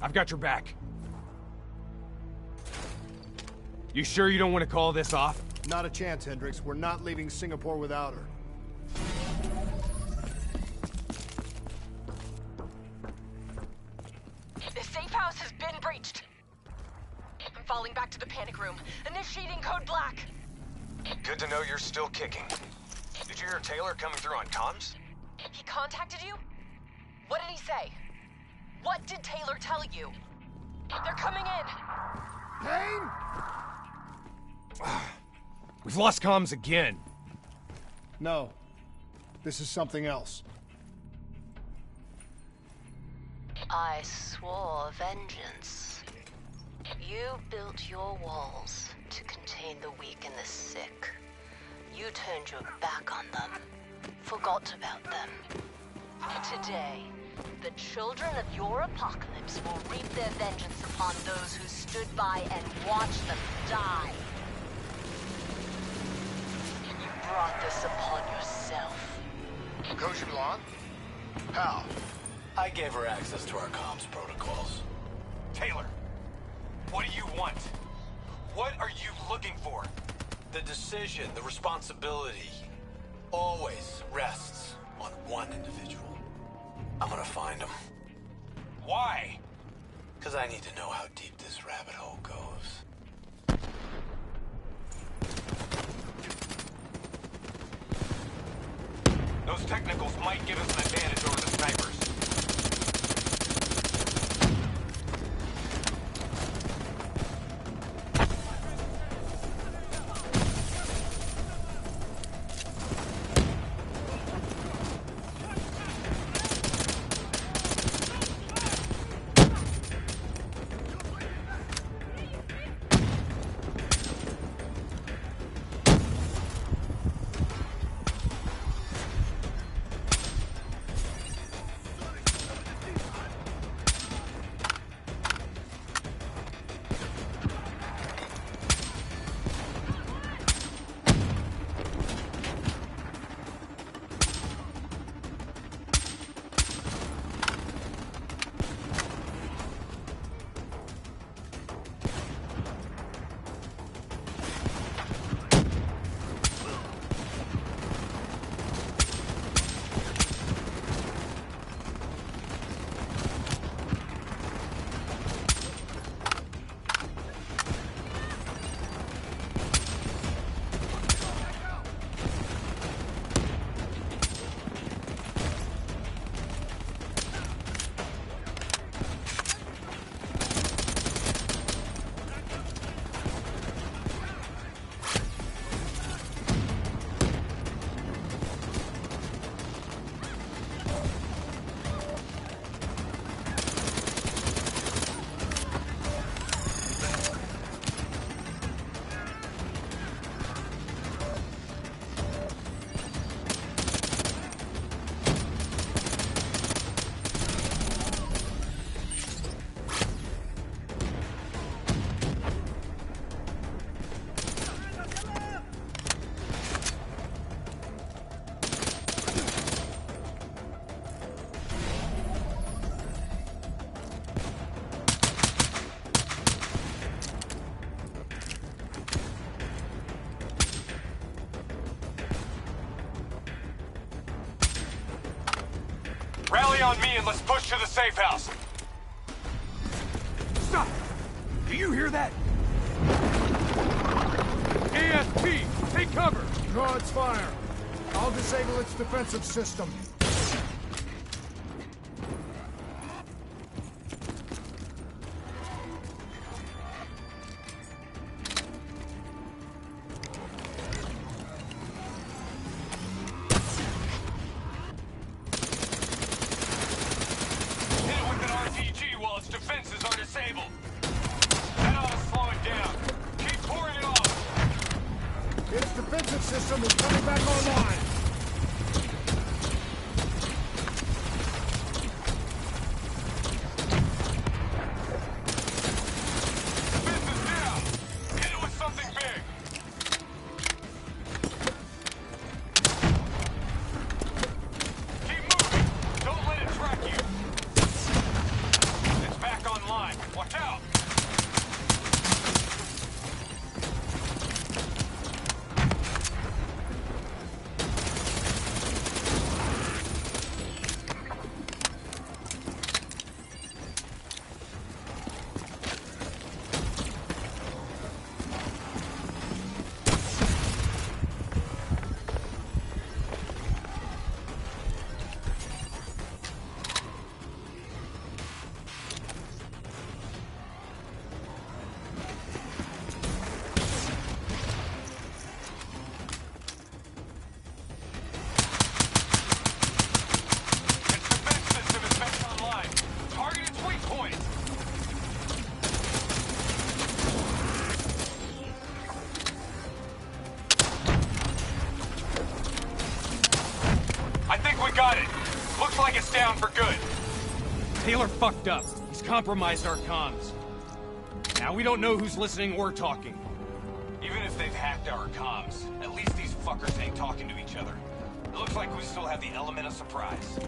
I've got your back. You sure you don't want to call this off? Not a chance, Hendricks. We're not leaving Singapore without her. The safe house has been breached. I'm falling back to the panic room. Initiating code black. Good to know you're still kicking. Did you hear Taylor coming through on comms? He contacted you? What did he say? What did Taylor tell you? They're coming in! Payne? We've lost comms again. No. This is something else. I swore vengeance. You built your walls to contain the weak and the sick. You turned your back on them, forgot about them. Today, the children of your apocalypse will reap their vengeance upon those who stood by and watched them die. You brought this upon yourself. Coach Milan? How? I gave her access to our comms protocols. Taylor, what do you want? What are you looking for? The decision, the responsibility, always rests on one individual. I'm gonna find him. Why? Because I need to know how deep this rabbit hole goes. Those technicals might give us an advantage over the snipers. Rally on me and let's push to the safe house. Stop! Do you hear that? ASP, take cover! Draw its fire. I'll disable its defensive system. System is coming back online. Taylor fucked up. He's compromised our comms. Now we don't know who's listening or talking. Even if they've hacked our comms, at least these fuckers ain't talking to each other. It looks like we still have the element of surprise.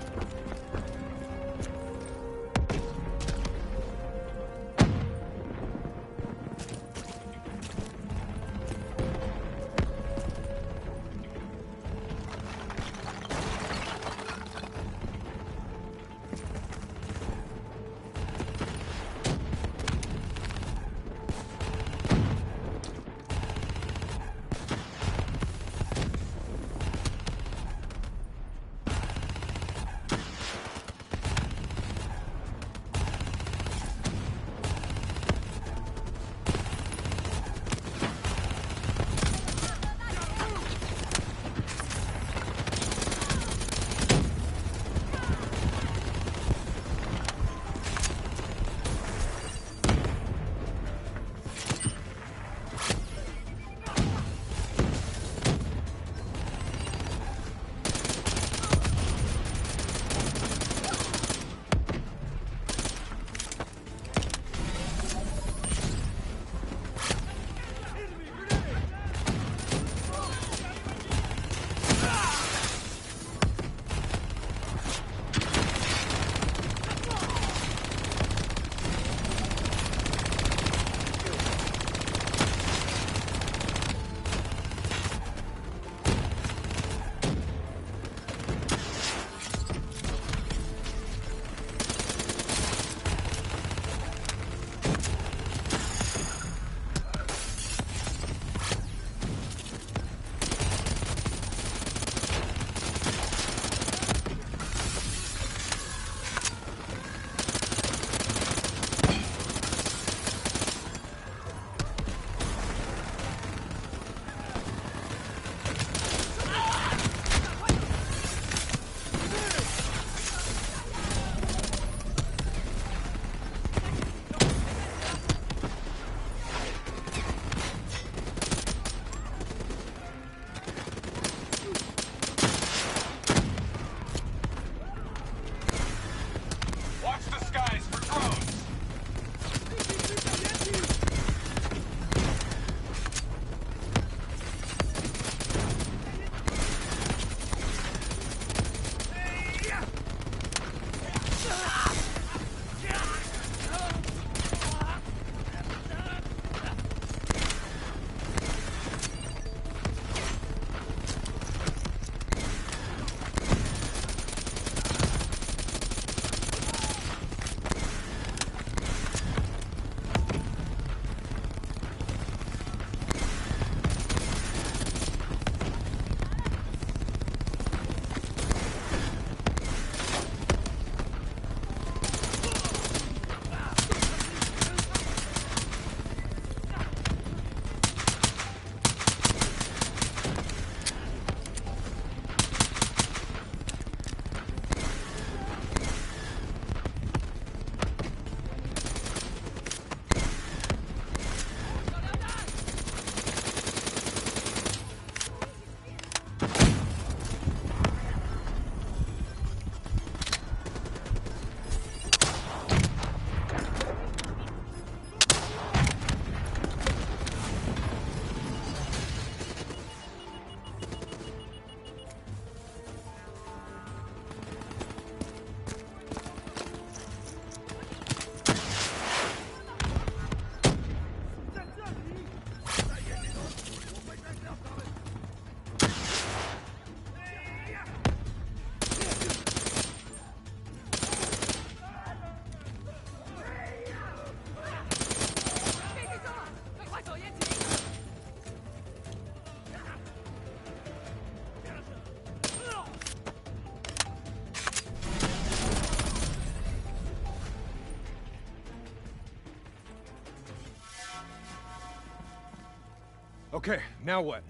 Okay, now what?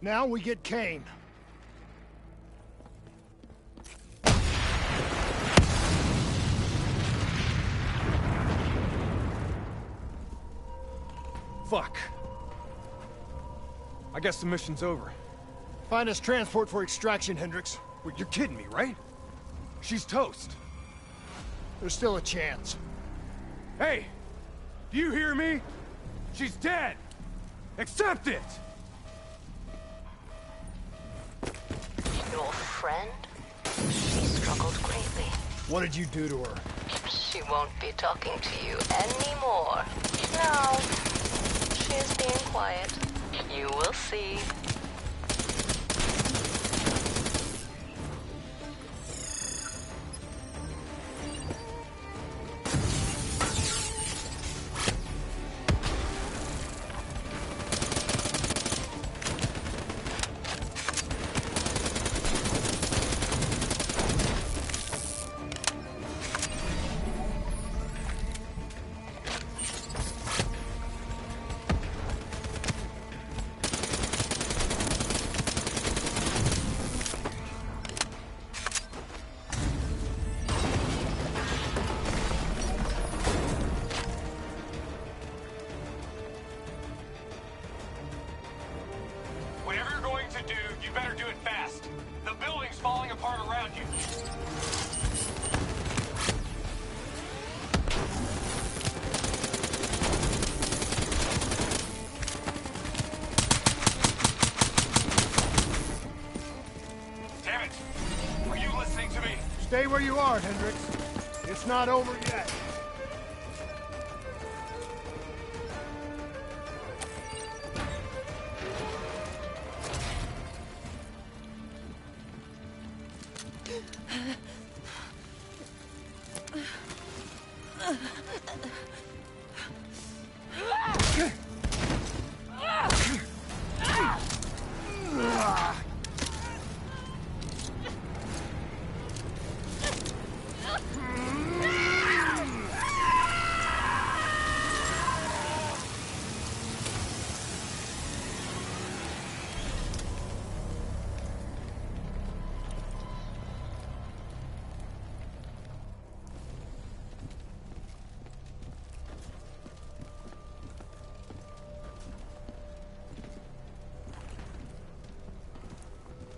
Now we get Kane. Fuck. I guess the mission's over. Find us transport for extraction, Hendricks. Wait, you're kidding me, right? She's toast. There's still a chance. Hey! Do you hear me? She's dead! Accept it! Your friend? She struggled greatly. What did you do to her? She won't be talking to you anymore. No. She is being quiet. You will see. Whatever you're going to do, you better do it fast. The building's falling apart around you. Damn it! Were you listening to me? Stay where you are, Hendricks. It's not over yet.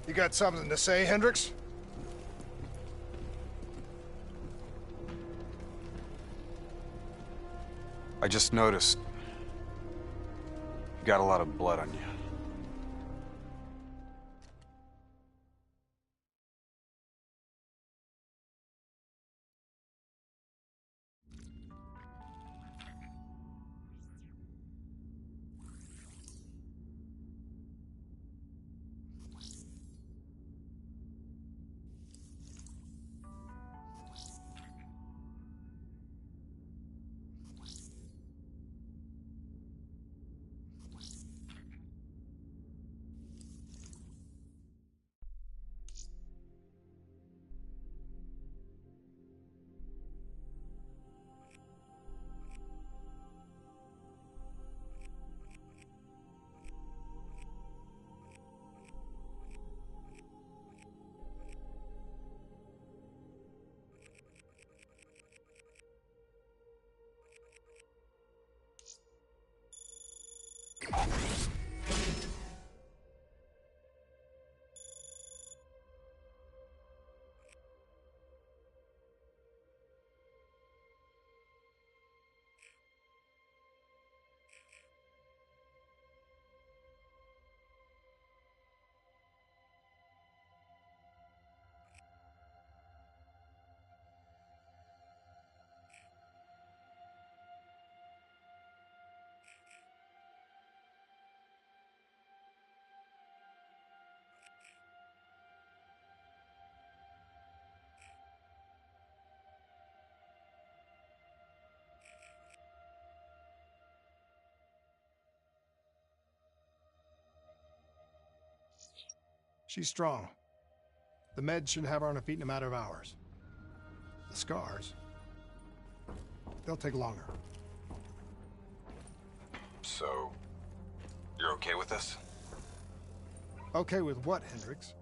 You got something to say, Hendricks? I just noticed you got a lot of blood on you. She's strong. The meds should have her on her feet in a matter of hours. The scars, they'll take longer. So, you're okay with this? Okay with what, Hendricks?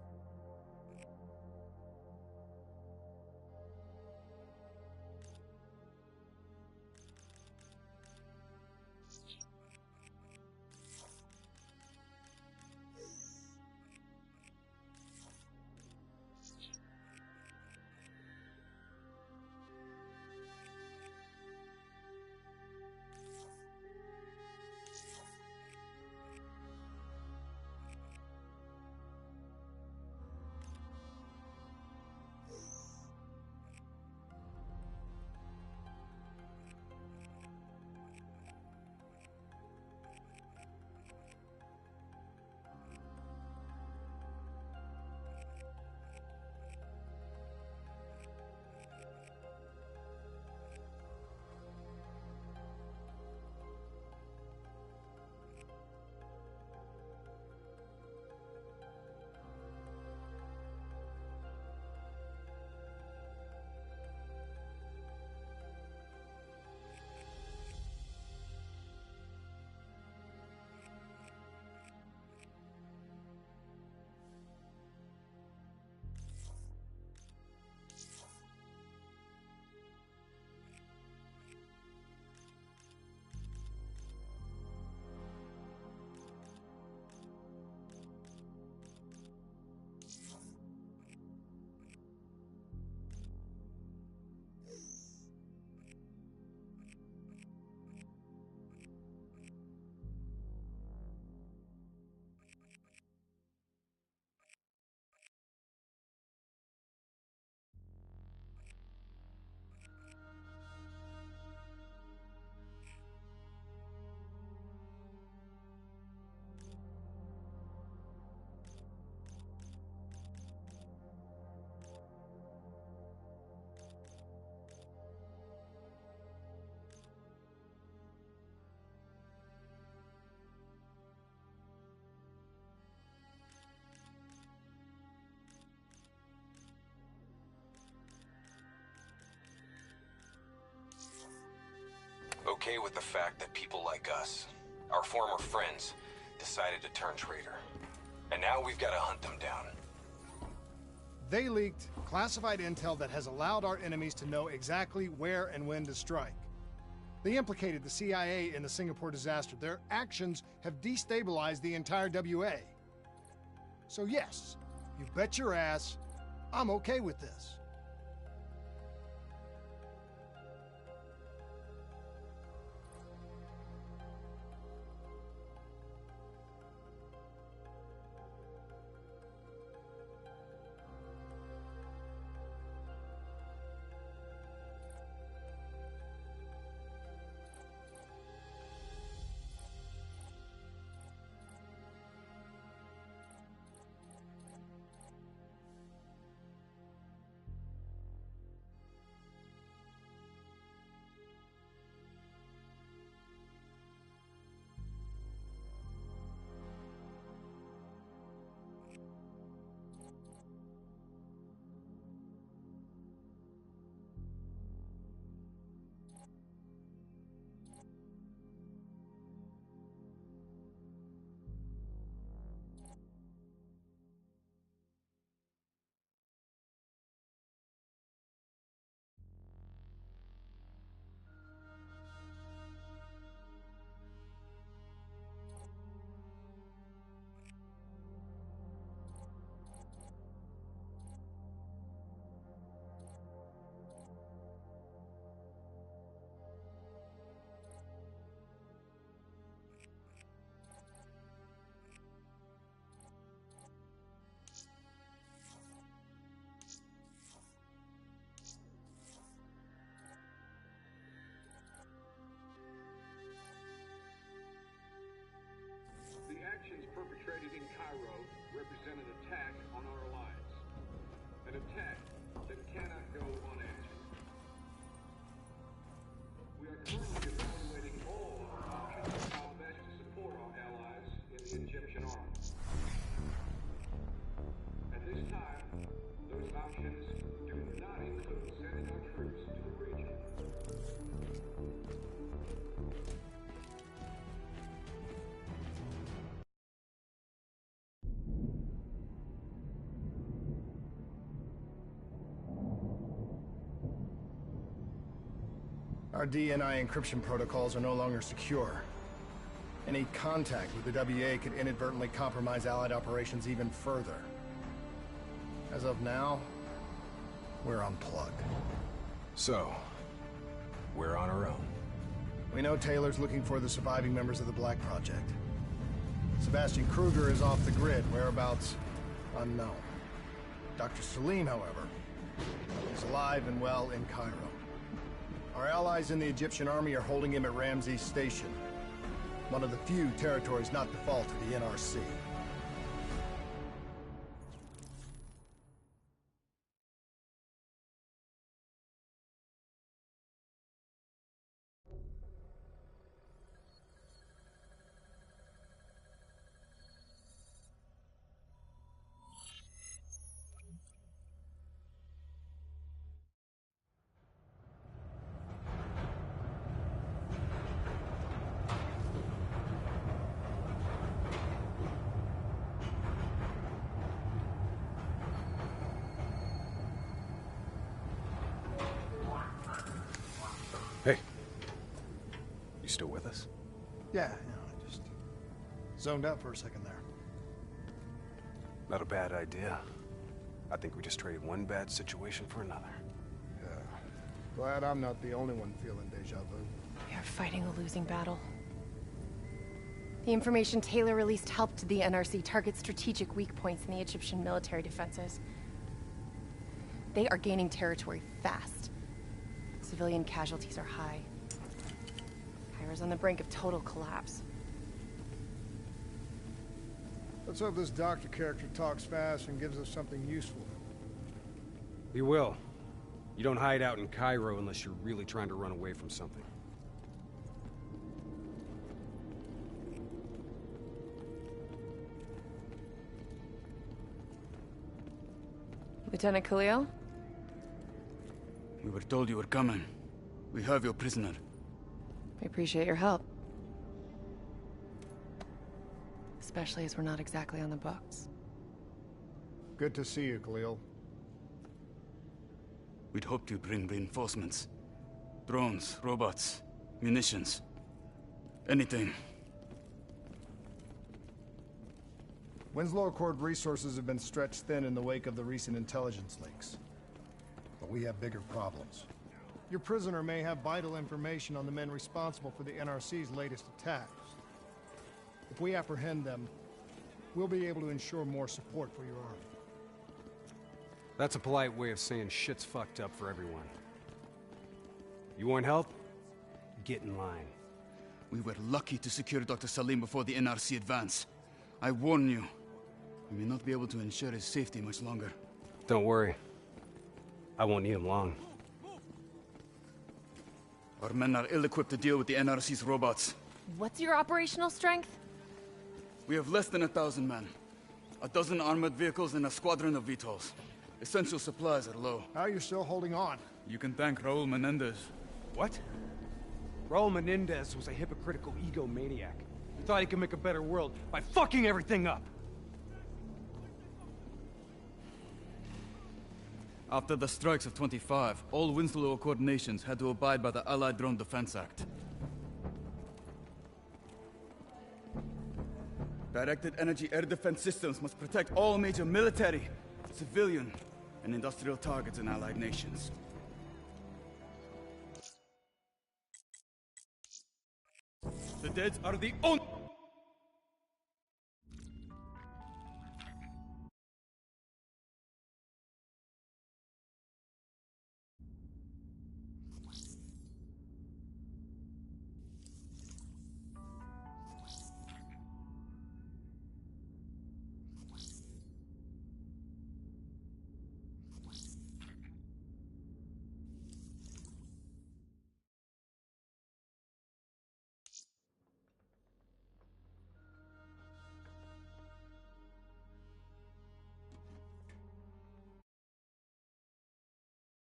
okay with the fact that people like us, our former friends, decided to turn traitor. And now we've got to hunt them down. They leaked classified intel that has allowed our enemies to know exactly where and when to strike. They implicated the CIA in the Singapore disaster. Their actions have destabilized the entire WA. So yes, you bet your ass, I'm okay with this. The actions perpetrated in Cairo represent an attack on our alliance. An attack that cannot go unanswered. We are currently evaluating all our options of how best to support our allies in the Egyptian army. At this time, those options do not include sending our troops to the region. Our DNI encryption protocols are no longer secure. Any contact with the WA could inadvertently compromise Allied operations even further. As of now, we're unplugged. So, we're on our own. We know Taylor's looking for the surviving members of the Black Project. Sebastian Kruger is off the grid, whereabouts unknown. Dr. Salim, however, is alive and well in Cairo. Our allies in the Egyptian army are holding him at Ramses Station, one of the few territories not default to the NRC. Hey. You still with us? Yeah, I just zoned out for a second there. Not a bad idea. I think we just traded one bad situation for another. Yeah. Glad I'm not the only one feeling deja vu. We are fighting a losing battle. The information Taylor released helped the NRC target strategic weak points in the Egyptian military defenses. They are gaining territory fast. Civilian casualties are high. Cairo's on the brink of total collapse. Let's hope this doctor character talks fast and gives us something useful. He will. You don't hide out in Cairo unless you're really trying to run away from something. Lieutenant Khalil? We were told you were coming. We have your prisoner. I appreciate your help. Especially as we're not exactly on the books. Good to see you, Khalil. We'd hoped to bring reinforcements. Drones, robots, munitions. Anything. Winslow Accord resources have been stretched thin in the wake of the recent intelligence leaks. But we have bigger problems. Your prisoner may have vital information on the men responsible for the NRC's latest attacks. If we apprehend them, we'll be able to ensure more support for your army. That's a polite way of saying shit's fucked up for everyone. You want help? Get in line. We were lucky to secure Dr. Salim before the NRC advance. I warn you, we may not be able to ensure his safety much longer. Don't worry. I won't need him long. Our men are ill-equipped to deal with the NRC's robots. What's your operational strength? We have less than 1,000 men. 12 armored vehicles and a squadron of VTOLs. Essential supplies are low. How are you still holding on? You can thank Raul Menendez. What? Raul Menendez was a hypocritical egomaniac. He thought he could make a better world by fucking everything up. After the strikes of 25, all Winslow Accord nations had to abide by the Allied Drone Defense Act. Directed energy air defense systems must protect all major military, civilian, and industrial targets in Allied nations. The dead are the only...